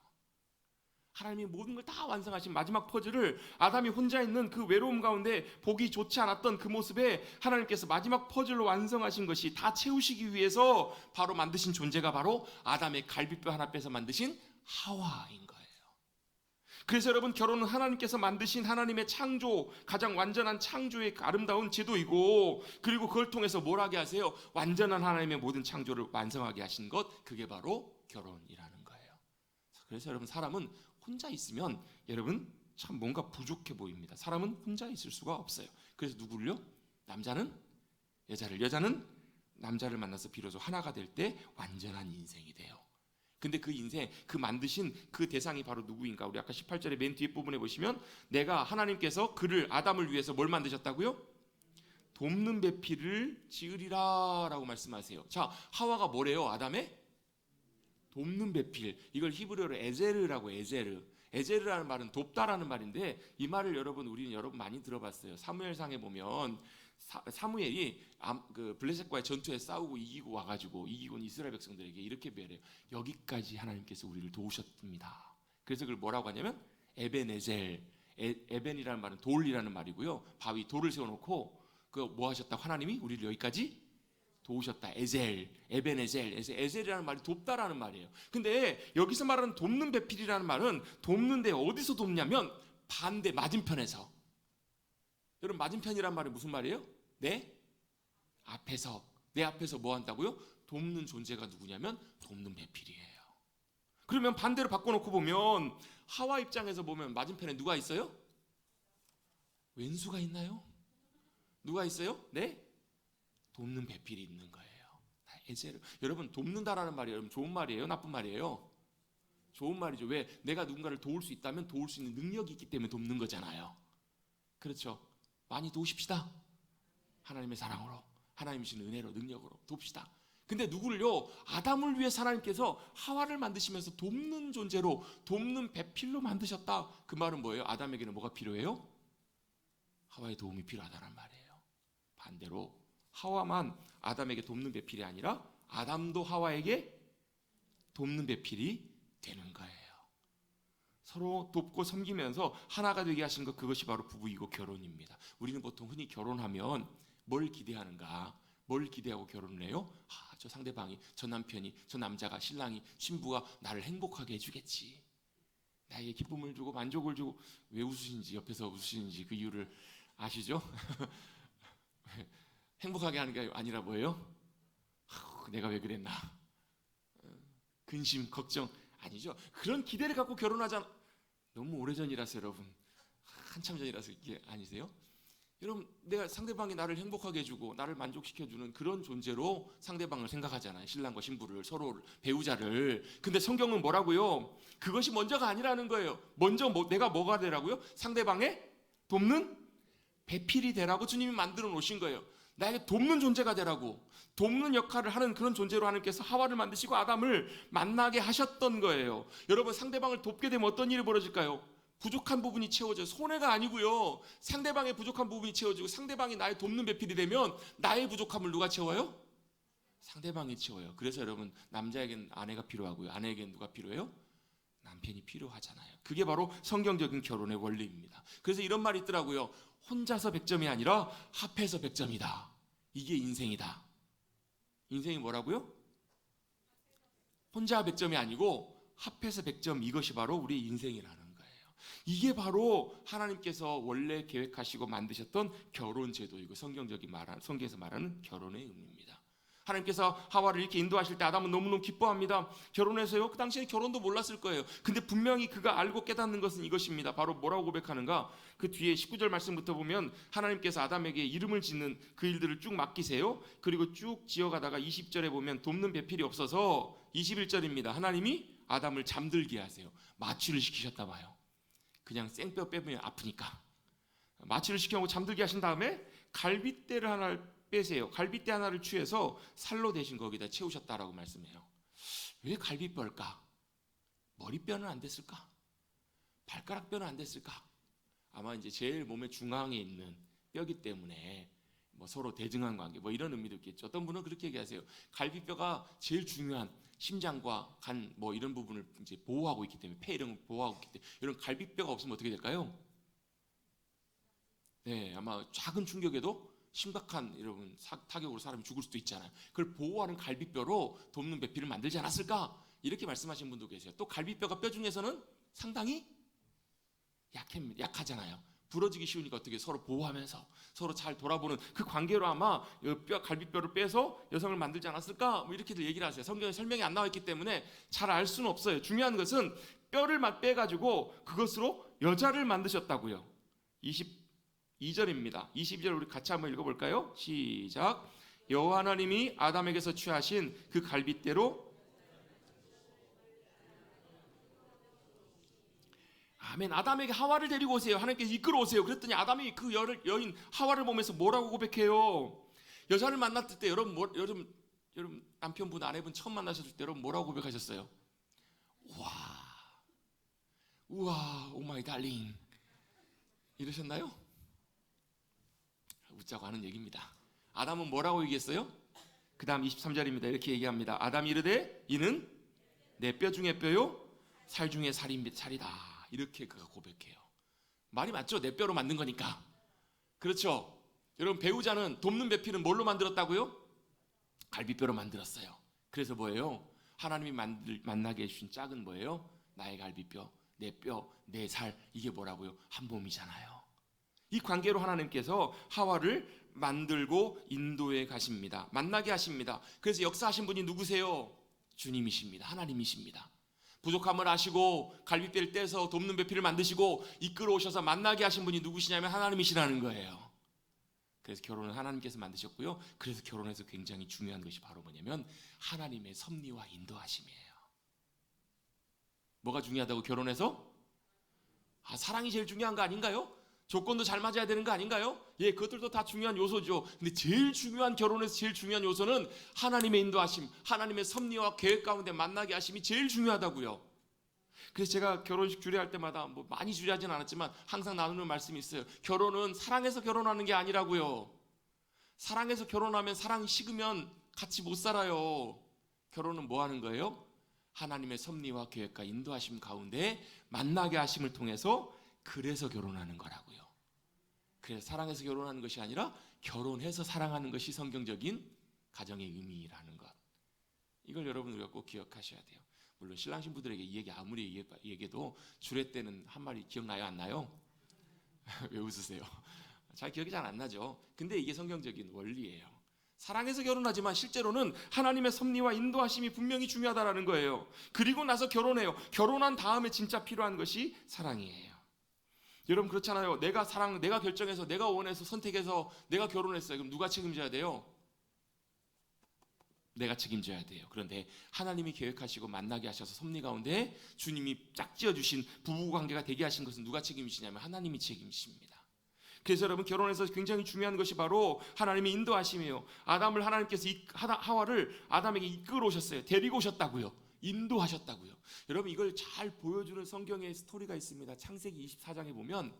하나님이 모든 걸 다 완성하신 마지막 퍼즐을 아담이 혼자 있는 그 외로움 가운데 보기 좋지 않았던 그 모습에 하나님께서 마지막 퍼즐로 완성하신 것이 다 채우시기 위해서 바로 만드신 존재가 바로 아담의 갈비뼈 하나 빼서 만드신 하와인 거예요. 그래서 여러분, 결혼은 하나님께서 만드신 하나님의 창조, 가장 완전한 창조의 아름다운 제도이고, 그리고 그걸 통해서 뭘 하게 하세요? 완전한 하나님의 모든 창조를 완성하게 하신 것, 그게 바로 결혼이라는 거예요. 그래서 여러분, 사람은 혼자 있으면 여러분 참 뭔가 부족해 보입니다. 사람은 혼자 있을 수가 없어요. 그래서 누구를요? 남자는 여자는 남자를 만나서 비로소 하나가 될 때 완전한 인생이 돼요. 근데 그 인생, 그 만드신 그 대상이 바로 누구인가? 우리 아까 18절의 맨 뒷부분에 보시면 내가 하나님께서 그를 아담을 위해서 뭘 만드셨다고요? 돕는 배필을 지으리라 라고 말씀하세요. 자, 하와가 뭐래요? 아담의 돕는 배필. 이걸 히브리어로 에제르라고 에제르라는 말은 돕다라는 말인데 이 말을 우리는 많이 들어봤어요. 사무엘상에 보면 사무엘이 그 블레셋과의 전투에 싸우고 이기고 와가지고 이기고 이스라엘 백성들에게 이렇게 배려해요. 여기까지 하나님께서 우리를 도우셨습니다. 그래서 그걸 뭐라고 하냐면 에벤에젤. 에벤이라는 말은 돌이라는 말이고요. 바위 돌을 세워놓고 그 뭐 하셨다고? 하나님이 우리를 여기까지 도우셨다. 에벤에젤이라는 말이 돕다라는 말이에요. 근데 여기서 말하는 돕는 배필이라는 말은 돕는데 어디서 돕냐면 반대 맞은편에서. 여러분 맞은편이란 말이 무슨 말이에요? 내 앞에서 뭐 한다고요? 돕는 존재가 누구냐면 돕는 배필이에요. 그러면 반대로 바꿔놓고 보면 하와 입장에서 보면 맞은편에 누가 있어요? 왼수가 있나요? 누가 있어요? 네? 돕는 배필이 있는 거예요. 에제르. 여러분 돕는다라는 말이 여러분 좋은 말이에요? 나쁜 말이에요? 좋은 말이죠. 왜? 내가 누군가를 도울 수 있다면 도울 수 있는 능력이 있기 때문에 돕는 거잖아요. 그렇죠? 많이 도우십시다. 하나님의 사랑으로, 하나님 주신 은혜로, 능력으로 돕시다. 근데 누구를요? 아담을 위해 하나님께서 하와를 만드시면서 돕는 존재로, 돕는 배필로 만드셨다. 그 말은 뭐예요? 아담에게는 뭐가 필요해요? 하와의 도움이 필요하다는 말이에요. 반대로 하와만 아담에게 돕는 배필이 아니라 아담도 하와에게 돕는 배필이 되는 거예요. 서로 돕고 섬기면서 하나가 되게 하신 것, 그것이 바로 부부이고 결혼입니다. 우리는 보통 흔히 결혼하면 뭘 기대하는가? 뭘 기대하고 결혼을 해요? 저 상대방이, 저 남편이, 저 남자가, 신랑이, 신부가 나를 행복하게 해주겠지. 나에게 기쁨을 주고 만족을 주고. 왜 웃으시는지, 옆에서 웃으시는지 그 이유를 아시죠? 행복하게 하는 게 아니라 뭐예요? 내가 왜 그랬나? 근심, 걱정. 아니죠. 그런 기대를 갖고 결혼하잖아. 너무 오래전이라서 여러분, 한참 전이라서 이게 아니세요? 여러분, 내가 상대방이 나를 행복하게 해주고 나를 만족시켜주는 그런 존재로 상대방을 생각하잖아요. 신랑과 신부를, 서로를, 배우자를. 근데 성경은 뭐라고요? 그것이 먼저가 아니라는 거예요. 먼저 내가 뭐가 되라고요? 상대방의 돕는 배필이 되라고 주님이 만들어 놓으신 거예요. 나에게 돕는 존재가 되라고, 돕는 역할을 하는 그런 존재로 하나님께서 하와를 만드시고 아담을 만나게 하셨던 거예요. 여러분, 상대방을 돕게 되면 어떤 일이 벌어질까요? 부족한 부분이 채워져요. 손해가 아니고요, 상대방의 부족한 부분이 채워지고 상대방이 나의 돕는 배필이 되면 나의 부족함을 누가 채워요? 상대방이 채워요. 그래서 여러분, 남자에겐 아내가 필요하고요, 아내에겐 누가 필요해요? 남편이 필요하잖아요. 그게 바로 성경적인 결혼의 원리입니다. 그래서 이런 말이 있더라고요. 혼자서 100점이 아니라 합해서 100점이다. 이게 인생이다. 인생이 뭐라고요? 혼자 100점이 아니고 합해서 100점, 이것이 바로 우리 인생이라는 거예요. 이게 바로 하나님께서 원래 계획하시고 만드셨던 결혼 제도이고 성경에서 말하는 결혼의 의미입니다. 하나님께서 하와를 이렇게 인도하실 때 아담은 너무너무 기뻐합니다. 결혼해서요? 그 당시에 결혼도 몰랐을 거예요. 근데 분명히 그가 알고 깨닫는 것은 이것입니다. 바로 뭐라고 고백하는가? 그 뒤에 19절 말씀부터 보면 하나님께서 아담에게 이름을 짓는 그 일들을 쭉 맡기세요. 그리고 쭉 지어가다가 20절에 보면 돕는 배필이 없어서 21절입니다. 하나님이 아담을 잠들게 하세요. 마취를 시키셨다 봐요. 그냥 생뼈 빼면 아프니까 마취를 시켜놓고 잠들게 하신 다음에 갈빗대를 하나를 빼세요. 갈빗대 하나를 취해서 살로 대신 거기다 채우셨다라고 말씀해요. 왜 갈빗뼈일까? 머리뼈는 안 됐을까? 발가락뼈는 안 됐을까? 아마 이제 제일 몸의 중앙에 있는 뼈기 때문에 뭐 서로 대등한 관계, 뭐 이런 의미도 있겠죠. 어떤 분은 그렇게 얘기하세요. 갈빗뼈가 제일 중요한 심장과 간 뭐 이런 부분을 이제 보호하고 있기 때문에, 폐 이런 걸 보호하고 있기 때문에, 이런 갈빗뼈가 없으면 어떻게 될까요? 네, 아마 작은 충격에도 심각한 여러분 타격으로 사람이 죽을 수도 있잖아요. 그걸 보호하는 갈빗뼈로 돕는 배필을 만들지 않았을까? 이렇게 말씀하신 분도 계세요. 또 갈빗뼈가 뼈 중에서는 상당히 약하잖아요. 부러지기 쉬우니까 어떻게 서로 보호하면서 서로 잘 돌아보는 그 관계로 아마 갈빗뼈를 빼서 여성을 만들지 않았을까? 뭐 이렇게들 얘기를 하세요. 성경에 설명이 안 나와 있기 때문에 잘 알 수는 없어요. 중요한 것은 뼈를 빼가지고 그것으로 여자를 만드셨다고요. 2절입니다. 22절 우리 같이 한번 읽어볼까요? 시작. 여호와 하나님이 아담에게서 취하신 그 갈빗대로 아멘. 아담에게 하와를 데리고 오세요. 하나님께서 이끌어 오세요. 그랬더니 아담이 그 여인 하와를 보면서 뭐라고 고백해요? 여자를 만났을 때 여러분 남편분 아내분 처음 만나셨을 때 여러분 뭐라고 고백하셨어요? 우와 오 마이 달링 이러셨나요? 웃자고 하는 얘기입니다. 아담은 뭐라고 얘기했어요? 그 다음 23절입니다. 이렇게 얘기합니다. 아담이 이르되 이는 내 뼈 중에 뼈요 살 중에 살이다. 이렇게 그가 고백해요. 말이 맞죠? 내 뼈로 만든 거니까. 그렇죠? 여러분 배우자는 돕는 배필은 뭘로 만들었다고요? 갈비뼈로 만들었어요. 그래서 뭐예요? 하나님이 만나게 해주신 짝은 뭐예요? 나의 갈비뼈, 내 뼈, 내 살, 이게 뭐라고요? 한 몸이잖아요. 이 관계로 하나님께서 하와를 만들고 인도해 가십니다. 만나게 하십니다. 그래서 역사하신 분이 누구세요? 주님이십니다. 하나님이십니다. 부족함을 아시고 갈빗뼈를 떼서 돕는 배필을 만드시고 이끌어 오셔서 만나게 하신 분이 누구시냐면 하나님이시라는 거예요. 그래서 결혼은 하나님께서 만드셨고요. 그래서 결혼에서 굉장히 중요한 것이 바로 뭐냐면 하나님의 섭리와 인도하심이에요. 뭐가 중요하다고 결혼해서? 사랑이 제일 중요한 거 아닌가요? 조건도 잘 맞아야 되는 거 아닌가요? 예, 그것들도 다 중요한 요소죠. 근데 제일 중요한 결혼에서 제일 중요한 요소는 하나님의 인도하심, 하나님의 섭리와 계획 가운데 만나게 하심이 제일 중요하다고요. 그래서 제가 결혼식 주례할 때마다 뭐 많이 주례하진 않았지만 항상 나누는 말씀이 있어요. 결혼은 사랑해서 결혼하는 게 아니라고요. 사랑해서 결혼하면 사랑이 식으면 같이 못 살아요. 결혼은 뭐 하는 거예요? 하나님의 섭리와 계획과 인도하심 가운데 만나게 하심을 통해서 그래서 결혼하는 거라고요. 그래서 사랑해서 결혼하는 것이 아니라 결혼해서 사랑하는 것이 성경적인 가정의 의미라는 것. 이걸 여러분 우리가 꼭 기억하셔야 돼요. 물론 신랑 신부들에게 이 얘기 아무리 얘기해도 주례 때는 한 말이 기억나요? 안 나요? 왜 웃으세요? 잘 기억이 잘 안 나죠. 근데 이게 성경적인 원리예요. 사랑해서 결혼하지만 실제로는 하나님의 섭리와 인도하심이 분명히 중요하다는 거예요. 그리고 나서 결혼해요. 결혼한 다음에 진짜 필요한 것이 사랑이에요. 여러분 그렇잖아요. 내가 결정해서 내가 원해서 선택해서 내가 결혼했어요. 그럼 누가 책임져야 돼요? 내가 책임져야 돼요. 그런데 하나님이 계획하시고 만나게 하셔서 섭리 가운데 주님이 짝지어 주신 부부관계가 되게 하신 것은 누가 책임지냐면 하나님이 책임집니다. 그래서 여러분 결혼에서 굉장히 중요한 것이 바로 하나님의 인도하심이에요. 아담을 하나님께서 하와를 아담에게 이끌어 오셨어요. 데리고 오셨다고요. 인도하셨다고요. 여러분 이걸 잘 보여주는 성경의 스토리가 있습니다. 창세기 24장에 보면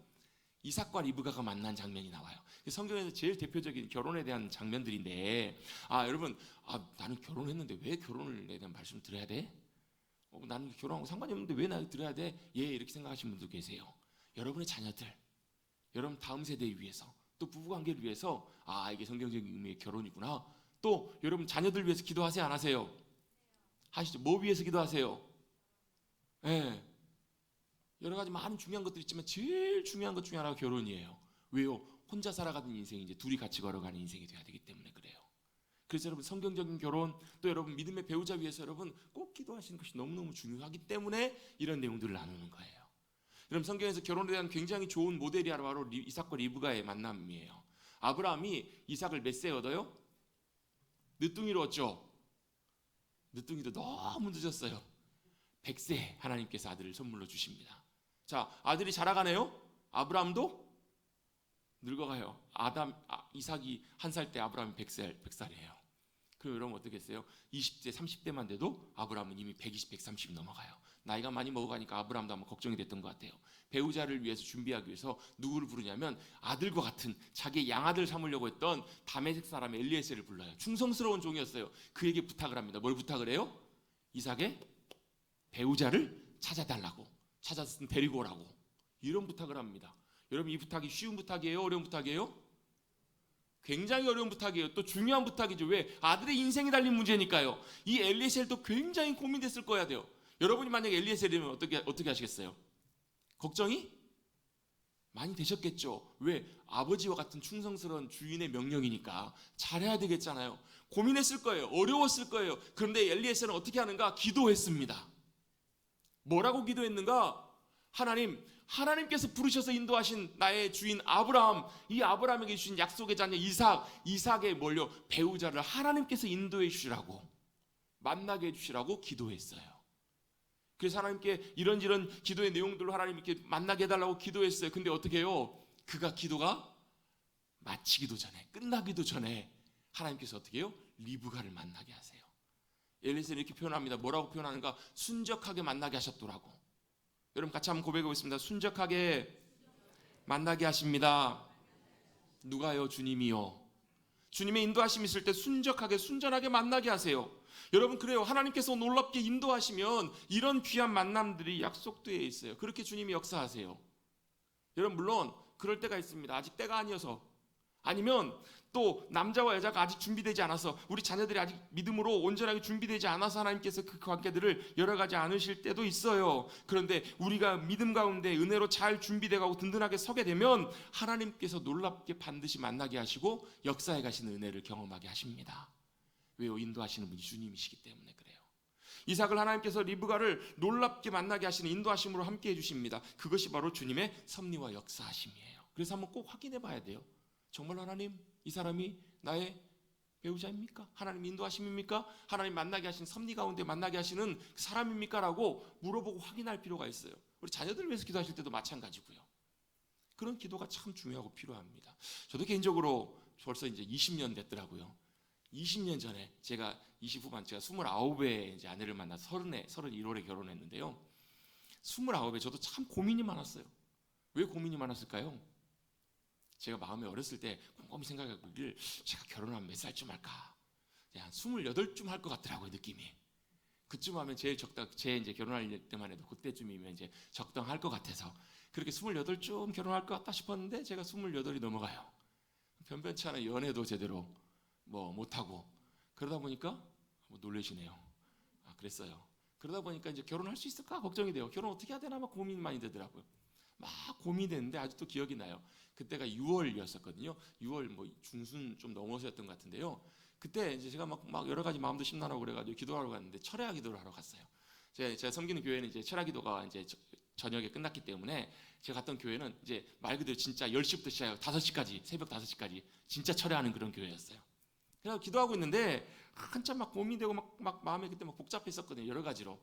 이삭과 리브가가 만난 장면이 나와요. 성경에서 제일 대표적인 결혼에 대한 장면들인데 여러분 나는 결혼했는데 왜 결혼에 대한 말씀을 드려야 돼? 나는 결혼하고 상관이 없는데 왜 나를 드려야 돼? 예, 이렇게 생각하시는 분도 계세요. 여러분의 자녀들, 여러분 다음 세대를 위해서 또 부부관계를 위해서 이게 성경적인 의미의 결혼이구나. 또 여러분 자녀들 위해서 기도하세요 안 하세요? 하시죠. 뭐 위해서 기도하세요? 예. 여러 가지 많은 중요한 것들이 있지만 제일 중요한 것 중에 하나가 결혼이에요. 왜요? 혼자 살아가는 인생이 이제 둘이 같이 걸어가는 인생이 돼야 되기 때문에 그래요. 그래서 여러분 성경적인 결혼 또 여러분 믿음의 배우자 위해서 여러분 꼭 기도하시는 것이 너무너무 중요하기 때문에 이런 내용들을 나누는 거예요. 여러분 성경에서 결혼에 대한 굉장히 좋은 모델이 바로 이삭과 리브가의 만남이에요. 아브라함이 이삭을 몇 세에 얻어요? 늦둥이로 얻죠. 늦둥이도 너무 늦었어요. 100세 하나님께서 아들을 선물로 주십니다. 자, 아들이 자라가네요. 아브라함도 늙어가요. 이삭이 1살 때 아브라함이 100살이에요. 그럼 여러분 어떻게 했어요? 20대 30대만 돼도 아브라함은 이미 120, 130 넘어가요. 나이가 많이 먹어가니까 아브라함도 아마 걱정이 됐던 것 같아요. 배우자를 위해서 준비하기 위해서 누구를 부르냐면 아들과 같은 자기의 양아들 삼으려고 했던 다메섹 사람 엘리에셀을 불러요. 충성스러운 종이었어요. 그에게 부탁을 합니다. 뭘 부탁을 해요? 이삭의 배우자를 찾아달라고, 찾아서 데리고 오라고, 이런 부탁을 합니다. 여러분 이 부탁이 쉬운 부탁이에요? 어려운 부탁이에요? 굉장히 어려운 부탁이에요. 또 중요한 부탁이죠. 왜? 아들의 인생이 달린 문제니까요. 이 엘리에셀도 굉장히 고민됐을 거야 돼요. 여러분이 만약에 엘리에셀이면 어떻게 하시겠어요? 걱정이 많이 되셨겠죠. 왜? 아버지와 같은 충성스러운 주인의 명령이니까 잘해야 되겠잖아요. 고민했을 거예요. 어려웠을 거예요. 그런데 엘리에셀은 어떻게 하는가? 기도했습니다. 뭐라고 기도했는가? 하나님, 하나님께서 부르셔서 인도하신 나의 주인 아브라함, 이 아브라함에게 주신 약속의 자녀 이삭의 뭘요? 배우자를 하나님께서 인도해 주시라고, 만나게 해 주시라고 기도했어요. 그래서 하나님께 이런저런 기도의 내용들로 하나님께 만나게 해달라고 기도했어요. 근데 어떻게 해요? 그가 기도가 마치기도 전에, 끝나기도 전에 하나님께서 어떻게 해요? 리브가를 만나게 하세요. 엘리에서는 이렇게 표현합니다. 뭐라고 표현하는가? 순적하게 만나게 하셨더라고. 여러분 같이 한번 고백해 보겠습니다. 순적하게 만나게 하십니다. 누가요? 주님이요. 주님의 인도하심이 있을 때 순적하게 순전하게 만나게 하세요. 여러분 그래요. 하나님께서 놀랍게 인도하시면 이런 귀한 만남들이 약속되어 있어요. 그렇게 주님이 역사하세요. 여러분 물론 그럴 때가 있습니다. 아직 때가 아니어서, 아니면 또 남자와 여자가 아직 준비되지 않아서, 우리 자녀들이 아직 믿음으로 온전하게 준비되지 않아서 하나님께서 그 관계들을 열어가지 않으실 때도 있어요. 그런데 우리가 믿음 가운데 은혜로 잘 준비되고 든든하게 서게 되면 하나님께서 놀랍게 반드시 만나게 하시고 역사에 가시는 은혜를 경험하게 하십니다. 왜요? 인도하시는 분이 주님이시기 때문에 그래요. 이삭을 하나님께서 리브가를 놀랍게 만나게 하시는 인도하심으로 함께 해주십니다. 그것이 바로 주님의 섭리와 역사하심이에요. 그래서 한번 꼭 확인해 봐야 돼요. 정말 하나님, 이 사람이 나의 배우자입니까? 하나님 인도하심입니까? 하나님 만나게 하신 섭리 가운데 만나게 하시는 사람입니까? 라고 물어보고 확인할 필요가 있어요. 우리 자녀들을 위해서 기도하실 때도 마찬가지고요. 그런 기도가 참 중요하고 필요합니다. 저도 개인적으로 벌써 이제 20년 됐더라고요. 20년 전에 제가 20 후반, 제가 29에 이제 아내를 만나서 31월에 결혼했는데요. 29에 저도 참 고민이 많았어요. 왜 고민이 많았을까요? 제가 마음에 어렸을 때 곰곰이 생각하길, 제가 결혼하면 몇 살쯤 할까? 한 28쯤 할 것 같더라고요, 느낌이. 그쯤 하면 제일 제 이제 결혼할 때만 해도 그때쯤이면 이제 적당할 것 같아서 그렇게 28쯤 결혼할 것 같다 싶었는데 제가 28이 넘어가요. 변변치 않은 연애도 제대로 못하고, 그러다 보니까 놀라시네요. 그랬어요. 그러다 보니까 이제 결혼할 수 있을까 걱정이 돼요. 결혼 어떻게 해야 되나 막 고민이 많이 되더라고요. 막 고민됐는데 아직도 기억이 나요. 그때가 6월이었었거든요. 6월 중순 좀 넘어서였던 것 같은데요. 그때 이제 제가 막 여러 가지 마음도 심란하고 그래가지고 기도하러 갔는데 철야 기도를 하러 갔어요. 제가 섬기는 교회는 이제 철야 기도가 이제 저녁에 끝났기 때문에 제가 갔던 교회는 이제 말 그대로 진짜 10시부터 시작해서 5시까지, 새벽 5시까지 진짜 철야하는 그런 교회였어요. 그래서 기도하고 있는데 한참 막 고민되고 막 마음에 그때 막 복잡했었거든요. 여러 가지로.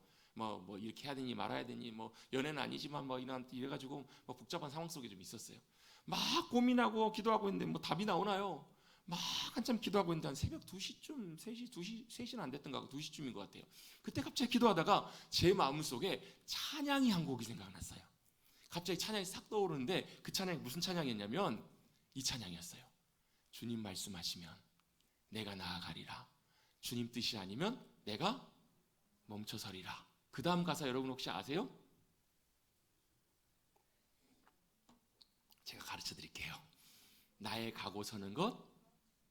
이렇게 해야 되니 말아야 되니 연애는 아니지만 이래가지고 복잡한 상황 속에 좀 있었어요. 막 고민하고 기도하고 있는데 답이 나오나요? 막 한참 기도하고 있는데 한 새벽 2시쯤, 3시는 안 됐던 것 같고 2시쯤인 것 같아요. 그때 갑자기 기도하다가 제 마음속에 찬양이 한 곡이 생각났어요. 갑자기 찬양이 싹 떠오르는데 그 찬양이 무슨 찬양이었냐면 이 찬양이었어요. 주님 말씀하시면 내가 나아가리라. 주님 뜻이 아니면 내가 멈춰서리라. 그 다음 가사 여러분 혹시 아세요? 제가 가르쳐 드릴게요. 나의 가고 서는 것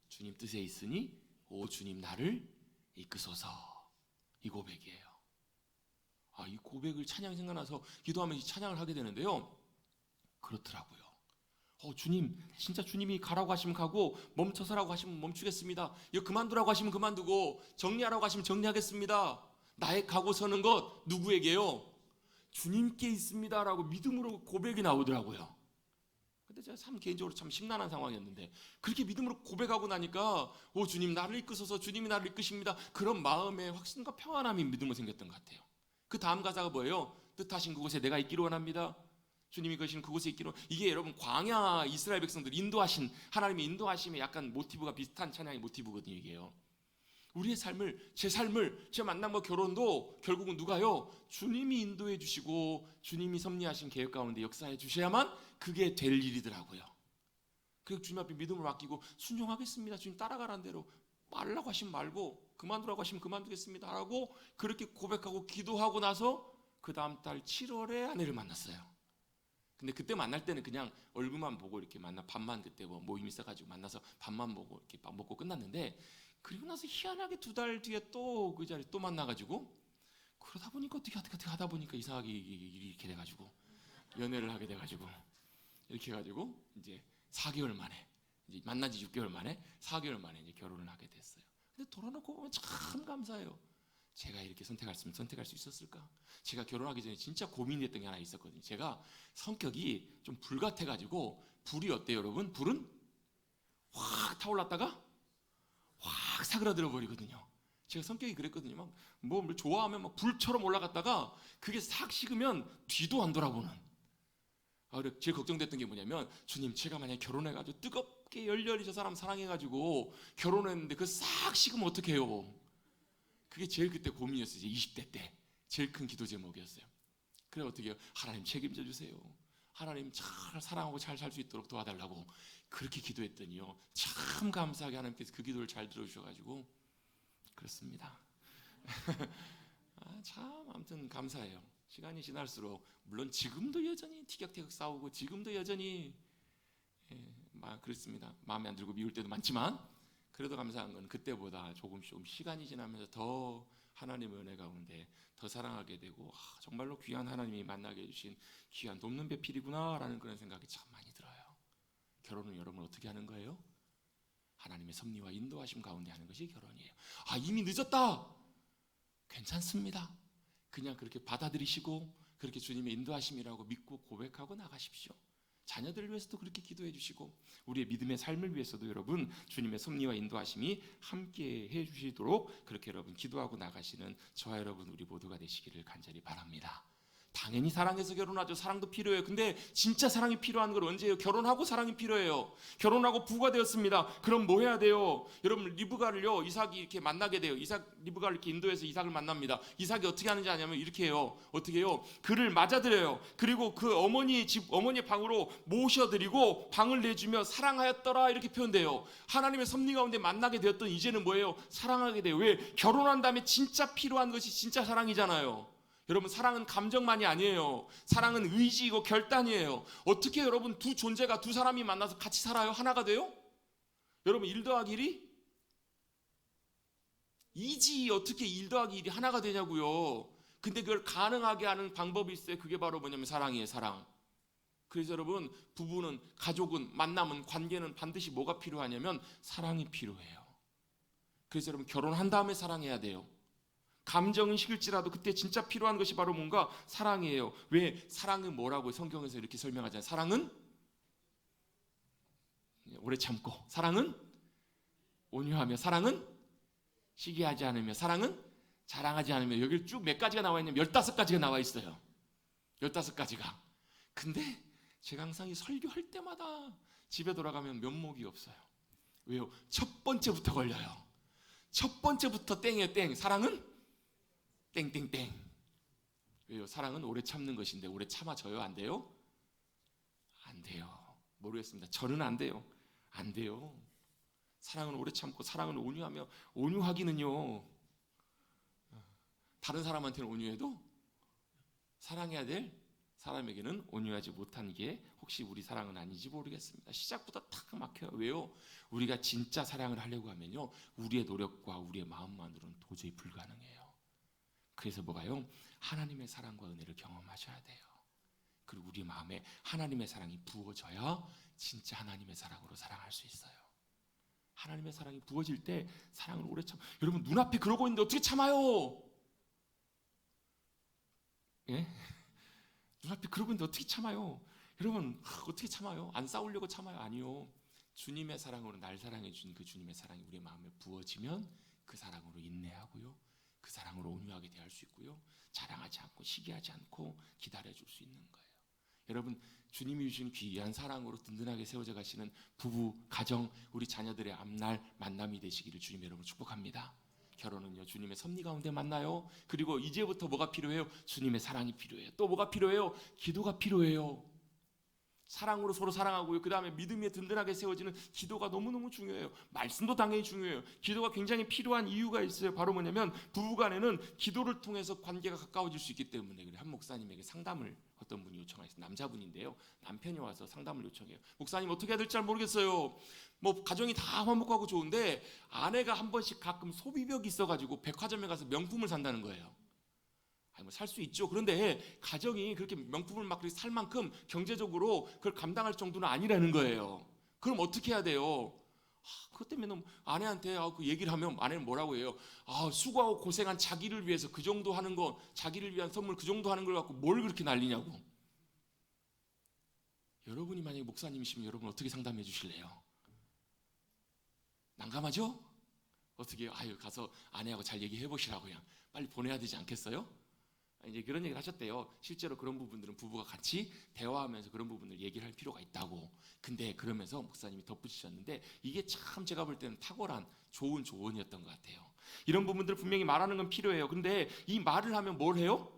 주님 뜻에 있으니 오 주님 나를 이끄소서. 이 고백이에요. 이 고백을 찬양이 생각나서 기도하면 이 찬양을 하게 되는데요. 그렇더라고요. 주님, 진짜 주님이 가라고 하시면 가고 멈춰서라고 하시면 멈추겠습니다. 이거 그만두라고 하시면 그만두고 정리하라고 하시면 정리하겠습니다. 나의 가고 서는 것 누구에게요? 주님께 있습니다 라고 믿음으로 고백이 나오더라고요. 근데 제가 참 개인적으로 참 심란한 상황이었는데 그렇게 믿음으로 고백하고 나니까 주님 나를 이끄소서, 주님이 나를 이끄십니다. 그런 마음에 확신과 평안함이 믿음으로 생겼던 것 같아요. 그 다음 가사가 뭐예요? 뜻하신 그곳에 내가 있기를 원합니다. 주님이 계시는 그곳에 있기로. 이게 여러분 광야 이스라엘 백성들 인도하신 하나님의 인도하심에 약간 모티브가 비슷한 찬양의 모티브거든요. 이게요. 우리의 삶을, 제 삶을, 제 만남과 결혼도 결국은 누가요? 주님이 인도해 주시고 주님이 섭리하신 계획 가운데 역사해 주셔야만 그게 될 일이더라고요. 그 주님 앞에 믿음을 맡기고 순종하겠습니다. 주님 따라가라는 대로 말라고 하시면 말고 그만두라고 하시면 그만두겠습니다 라고 그렇게 고백하고 기도하고 나서 그 다음 달 7월에 아내를 만났어요. 근데 그때 만날 때는 그냥 얼굴만 보고 이렇게 밥만 그때 모임 있어가지고 만나서 밥만 보고 이렇게 밥 먹고 끝났는데, 그리고 나서 희한하게 2달 뒤에 또 그 자리에 또 만나가지고 그러다 보니까 어떻게 하다 보니까 이상하게 이렇게 돼가지고 연애를 하게 돼가지고 이렇게 해가지고 이제 4개월 만에 이제 만난 지 6개월 만에 4개월 만에 이제 결혼을 하게 됐어요. 근데 돌아놓고 보면 참 감사해요. 제가 이렇게 선택했으면 선택할 수 있었을까? 제가 결혼하기 전에 진짜 고민했던 게 하나 있었거든요. 제가 성격이 좀 불같아가지고 불이 어때요, 여러분? 불은 확 타올랐다가 확 사그라들어 버리거든요. 제가 성격이 그랬거든요. 막 뭐 좋아하면 막 불처럼 올라갔다가 그게 싹 식으면 뒤도 안 돌아보는. 그래 제일 걱정됐던 게 뭐냐면, 주님, 제가 만약에 결혼해가지고 뜨겁게 열렬히 저 사람 사랑해가지고 결혼했는데 그 싹 식으면 어떡해요? 그게 제일 그때 고민이었어요. 20대 때 제일 큰 기도 제목이었어요. 그래 어떻게 해요? 하나님 책임져 주세요. 하나님 잘 사랑하고 잘 살 수 있도록 도와달라고 그렇게 기도했더니요, 참 감사하게 하나님께서 그 기도를 잘 들어주셔가지고 그렇습니다. 참 아무튼 감사해요. 시간이 지날수록 물론 지금도 여전히 티격태격 싸우고 지금도 여전히 그렇습니다. 마음에 안 들고 미울 때도 많지만 그래도 감사한 건 그때보다 조금씩 시간이 지나면서 더 하나님의 은혜 가운데 더 사랑하게 되고, 정말로 귀한 하나님이 만나게 해주신 귀한 돕는 배필이구나라는 그런 생각이 참 많이 들어요. 결혼은 여러분 어떻게 하는 거예요? 하나님의 섭리와 인도하심 가운데 하는 것이 결혼이에요. 이미 늦었다. 괜찮습니다. 그냥 그렇게 받아들이시고 그렇게 주님의 인도하심이라고 믿고 고백하고 나가십시오. 자녀들을 위해서도 그렇게 기도해 주시고 우리의 믿음의 삶을 위해서도 여러분 주님의 섭리와 인도하심이 함께 해 주시도록 그렇게 여러분 기도하고 나가시는 저와 여러분 우리 모두가 되시기를 간절히 바랍니다. 당연히 사랑해서 결혼하죠. 사랑도 필요해요. 근데 진짜 사랑이 필요한 건 언제예요? 결혼하고 사랑이 필요해요. 결혼하고 부부가 되었습니다. 그럼 뭐 해야 돼요? 여러분 리브가를요, 이삭이 이렇게 만나게 돼요. 리브가를 이렇게 인도해서 이삭을 만납니다. 이삭이 어떻게 하는지 아냐면 이렇게 해요. 어떻게 해요? 그를 맞아들여요. 그리고 그 어머니의 방으로 모셔드리고 방을 내주며 사랑하였더라 이렇게 표현돼요. 하나님의 섭리 가운데 만나게 되었던 이제는 뭐예요? 사랑하게 돼요. 왜? 결혼한 다음에 진짜 필요한 것이 진짜 사랑이잖아요. 여러분 사랑은 감정만이 아니에요. 사랑은 의지이고 결단이에요. 어떻게 여러분 두 존재가 두 사람이 만나서 같이 살아요? 하나가 돼요? 여러분 1 더하기 1이? 2지 어떻게 1 더하기 1이 하나가 되냐고요. 근데 그걸 가능하게 하는 방법이 있어요. 그게 바로 뭐냐면 사랑이에요. 사랑. 그래서 여러분 부부는, 가족은, 만남은, 관계는 반드시 뭐가 필요하냐면 사랑이 필요해요. 그래서 여러분 결혼한 다음에 사랑해야 돼요. 감정은 식을지라도 그때 진짜 필요한 것이 바로 뭔가 사랑이에요. 왜? 사랑은 뭐라고 성경에서 이렇게 설명하잖아요. 사랑은 오래 참고, 사랑은 온유하며, 사랑은 시기하지 않으며, 사랑은 자랑하지 않으며. 여기 쭉 몇 가지가 나와 있냐면 15가지가 나와 있어요. 15가지가. 근데 제가 항상 이 설교할 때마다 집에 돌아가면 면목이 없어요. 왜요? 첫 번째부터 걸려요. 첫 번째부터 땡이에요. 땡. 사랑은 땡땡땡. 왜요? 사랑은 오래 참는 것인데 오래 참아져요? 안 돼요? 안 돼요. 모르겠습니다. 저는 안 돼요. 안 돼요. 사랑은 오래 참고 사랑은 온유하며. 온유하기는요, 다른 사람한테는 온유해도 사랑해야 될 사람에게는 온유하지 못한 게 혹시 우리 사랑은 아닌지 모르겠습니다. 시작부터 탁 막혀요. 왜요? 우리가 진짜 사랑을 하려고 하면요, 우리의 노력과 우리의 마음만으로는 도저히 불가능해요. 그래서 뭐가요? 하나님의 사랑과 은혜를 경험하셔야 돼요. 그리고 우리 마음에 하나님의 사랑이 부어져야 진짜 하나님의 사랑으로 사랑할 수 있어요. 하나님의 사랑이 부어질 때 사랑을 오래 참. 여러분 눈앞에 그러고 있는데 어떻게 참아요? 예? 눈앞에 그러고 있는데 어떻게 참아요? 여러분 어떻게 참아요? 안 싸우려고 참아요? 아니요. 주님의 사랑으로 날 사랑해 준 그 주님의 사랑이 우리 마음에 부어지면 그 사랑으로 인내하고요, 그 사랑으로 온유하게 대할 수 있고요, 자랑하지 않고 시기하지 않고 기다려줄 수 있는 거예요. 여러분 주님이 주신 귀한 사랑으로 든든하게 세워져 가시는 부부, 가정, 우리 자녀들의 앞날 만남이 되시기를 주님 여러분 축복합니다. 결혼은요 주님의 섭리 가운데 만나요. 그리고 이제부터 뭐가 필요해요? 주님의 사랑이 필요해요. 또 뭐가 필요해요? 기도가 필요해요. 사랑으로 서로 사랑하고요, 그 다음에 믿음에 든든하게 세워지는 기도가 너무너무 중요해요. 말씀도 당연히 중요해요. 기도가 굉장히 필요한 이유가 있어요. 바로 뭐냐면 부부간에는 기도를 통해서 관계가 가까워질 수 있기 때문에. 그래 한 목사님에게 상담을 어떤 분이 요청하셨어요. 남자분인데요, 남편이 와서 상담을 요청해요. 목사님 어떻게 해야 될지 잘 모르겠어요. 뭐 가정이 다 화목하고 좋은데 아내가 한 번씩 가끔 소비벽이 있어가지고 백화점에 가서 명품을 산다는 거예요. 뭐 살 수 있죠. 그런데 가정이 그렇게 명품을 막 살 만큼 경제적으로 그걸 감당할 정도는 아니라는 거예요. 그럼 어떻게 해야 돼요? 그것 때문에 너무 아내한테 그 얘기를 하면 아내는 뭐라고 해요? 수고하고 고생한 자기를 위해서 그 정도 하는 거, 자기를 위한 선물 그 정도 하는 걸 갖고 뭘 그렇게 난리냐고. 여러분이 만약에 목사님이시면 여러분 어떻게 상담해 주실래요? 난감하죠? 어떻게 가서 아내하고 잘 얘기해 보시라고 그냥 빨리 보내야 되지 않겠어요? 이제 그런 얘기를 하셨대요. 실제로 그런 부분들은 부부가 같이 대화하면서 그런 부분을 얘기를 할 필요가 있다고. 근데 그러면서 목사님이 덧붙이셨는데 이게 참 제가 볼 때는 탁월한 좋은 조언이었던 것 같아요. 이런 부분들 분명히 말하는 건 필요해요. 근데 이 말을 하면 뭘 해요?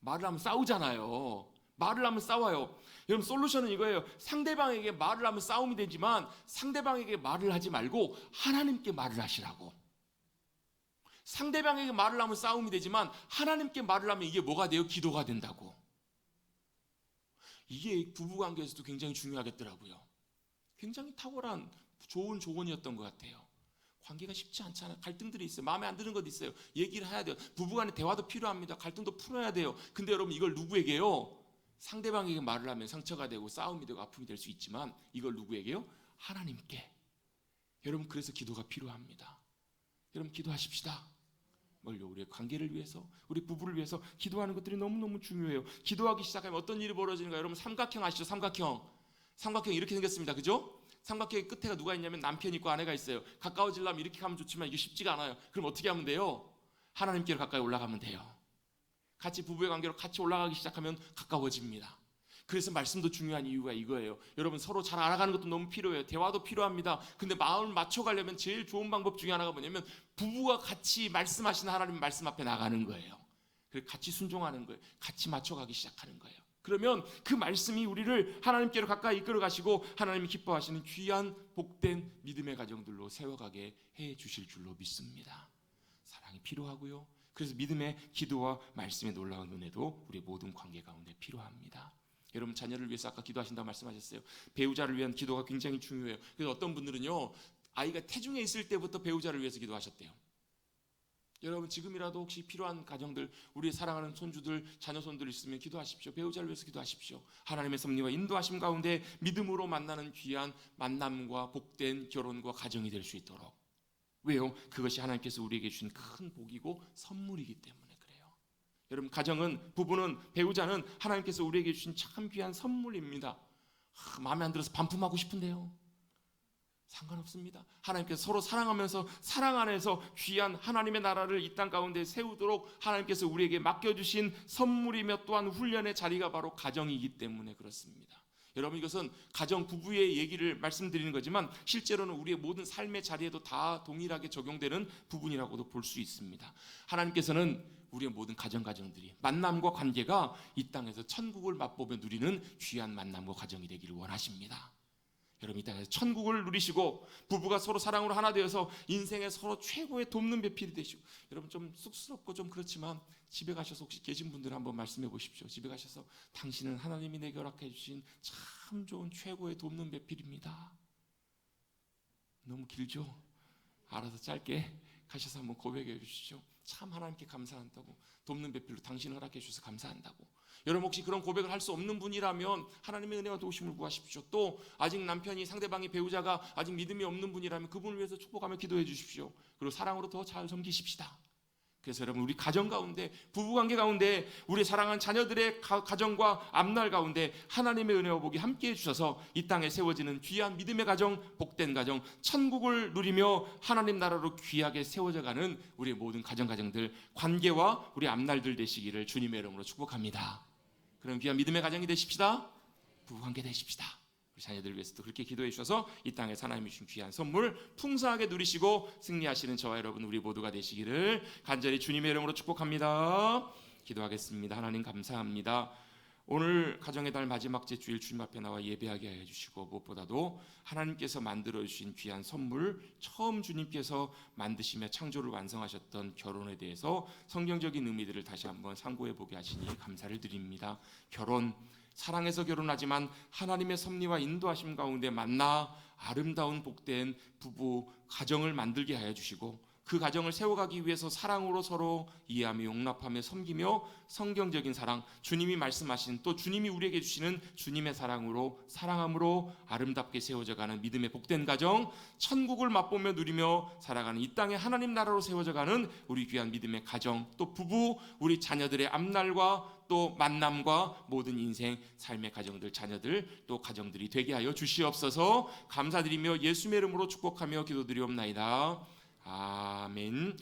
말을 하면 싸우잖아요. 말을 하면 싸워요. 여러분 솔루션은 이거예요. 상대방에게 말을 하면 싸움이 되지만 상대방에게 말을 하지 말고 하나님께 말을 하시라고. 상대방에게 말을 하면 싸움이 되지만 하나님께 말을 하면 이게 뭐가 돼요? 기도가 된다고. 이게 부부관계에서도 굉장히 중요하겠더라고요. 굉장히 탁월한 좋은 조언이었던 것 같아요. 관계가 쉽지 않잖아요. 갈등들이 있어요. 마음에 안 드는 것도 있어요. 얘기를 해야 돼요. 부부간에 대화도 필요합니다. 갈등도 풀어야 돼요. 근데 여러분 이걸 누구에게요? 상대방에게 말을 하면 상처가 되고 싸움이 되고 아픔이 될 수 있지만 이걸 누구에게요? 하나님께. 여러분 그래서 기도가 필요합니다. 여러분 기도하십시다. 뭘요? 우리의 관계를 위해서, 우리 부부를 위해서 기도하는 것들이 너무너무 중요해요. 기도하기 시작하면 어떤 일이 벌어지는가? 여러분 삼각형 아시죠? 삼각형 이렇게 생겼습니다. 그죠? 삼각형의 끝에가 누가 있냐면 남편이 있고 아내가 있어요. 가까워지려면 이렇게 가면 좋지만 이게 쉽지가 않아요. 그럼 어떻게 하면 돼요? 하나님께로 가까이 올라가면 돼요. 같이 부부의 관계로 같이 올라가기 시작하면 가까워집니다. 그래서 말씀도 중요한 이유가 이거예요. 여러분 서로 잘 알아가는 것도 너무 필요해요. 대화도 필요합니다. 근데 마음을 맞춰가려면 제일 좋은 방법 중에 하나가 뭐냐면 부부가 같이 말씀하시는 하나님 말씀 앞에 나가는 거예요. 그리고 같이 순종하는 거예요. 같이 맞춰가기 시작하는 거예요. 그러면 그 말씀이 우리를 하나님께로 가까이 이끌어 가시고 하나님이 기뻐하시는 귀한 복된 믿음의 가정들로 세워가게 해 주실 줄로 믿습니다. 사랑이 필요하고요. 그래서 믿음의 기도와 말씀의 놀라운 은혜도 우리 모든 관계 가운데 필요합니다. 여러분 자녀를 위해서 아까 기도하신다고 말씀하셨어요. 배우자를 위한 기도가 굉장히 중요해요. 그래서 어떤 분들은요 아이가 태중에 있을 때부터 배우자를 위해서 기도하셨대요. 여러분 지금이라도 혹시 필요한 가정들, 우리 사랑하는 손주들, 자녀손들 있으면 기도하십시오. 배우자를 위해서 기도하십시오. 하나님의 섭리와 인도하심 가운데 믿음으로 만나는 귀한 만남과 복된 결혼과 가정이 될 수 있도록. 왜요? 그것이 하나님께서 우리에게 주신 큰 복이고 선물이기 때문에 그래요. 여러분 가정은, 부부는, 배우자는 하나님께서 우리에게 주신 참 귀한 선물입니다. 마음에 안 들어서 반품하고 싶은데요, 상관없습니다. 하나님께서 서로 사랑하면서 사랑 안에서 귀한 하나님의 나라를 이 땅 가운데 세우도록 하나님께서 우리에게 맡겨주신 선물이며 또한 훈련의 자리가 바로 가정이기 때문에 그렇습니다. 여러분 이것은 가정 부부의 얘기를 말씀드리는 거지만 실제로는 우리의 모든 삶의 자리에도 다 동일하게 적용되는 부분이라고도 볼 수 있습니다. 하나님께서는 우리의 모든 가정들이 만남과 관계가 이 땅에서 천국을 맛보며 누리는 귀한 만남과 가정이 되기를 원하십니다. 여러분 이 땅에서 천국을 누리시고 부부가 서로 사랑으로 하나 되어서 인생에 서로 최고의 돕는 배필이 되시고, 여러분 좀 쑥스럽고 좀 그렇지만 집에 가셔서 혹시 계신 분들 한번 말씀해 보십시오. 집에 가셔서 당신은 하나님이 내게 허락해 주신 참 좋은 최고의 돕는 배필입니다. 너무 길죠? 알아서 짧게 가셔서 한번 고백해 주시죠. 참 하나님께 감사한다고, 돕는 배필로 당신을 허락해 주셔서 감사한다고. 여러분 혹시 그런 고백을 할 수 없는 분이라면 하나님의 은혜와 도우심을 구하십시오. 또 아직 남편이, 상대방의 배우자가 아직 믿음이 없는 분이라면 그분을 위해서 축복하며 기도해 주십시오. 그리고 사랑으로 더 잘 섬기십시다. 그래서 여러분 우리 가정 가운데, 부부관계 가운데, 우리 사랑하는 자녀들의 가정과 앞날 가운데 하나님의 은혜와 복이 함께해 주셔서 이 땅에 세워지는 귀한 믿음의 가정, 복된 가정, 천국을 누리며 하나님 나라로 귀하게 세워져가는 우리 모든 가정들, 관계와 우리 앞날들 되시기를 주님의 이름으로 축복합니다. 그럼 귀한 믿음의 가정이 되십시다. 부부관계 되십시다. 우리 자녀들 위해서도 그렇게 기도해 주셔서 이 땅에 하나님이 주신 귀한 선물 풍성하게 누리시고 승리하시는 저와 여러분 우리 모두가 되시기를 간절히 주님의 이름으로 축복합니다. 기도하겠습니다. 하나님 감사합니다. 오늘 가정의 달 마지막 주일 주님 앞에 나와 예배하게 하여 주시고, 무엇보다도 하나님께서 만들어 주신 귀한 선물, 처음 주님께서 만드시며 창조를 완성하셨던 결혼에 대해서 성경적인 의미들을 다시 한번 상고해 보게 하시니 감사를 드립니다. 결혼, 사랑해서 결혼하지만 하나님의 섭리와 인도하심 가운데 만나 아름다운 복된 부부 가정을 만들게 하여 주시고, 그 가정을 세워가기 위해서 사랑으로 서로 이해하며 용납하며 섬기며 성경적인 사랑, 주님이 말씀하신 또 주님이 우리에게 주시는 주님의 사랑으로 사랑함으로 아름답게 세워져가는 믿음의 복된 가정, 천국을 맛보며 누리며 살아가는 이 땅의 하나님 나라로 세워져가는 우리 귀한 믿음의 가정, 또 부부, 우리 자녀들의 앞날과 또 만남과 모든 인생 삶의 가정들, 자녀들 또 가정들이 되게 하여 주시옵소서. 감사드리며 예수의 이름으로 축복하며 기도드리옵나이다. 아멘.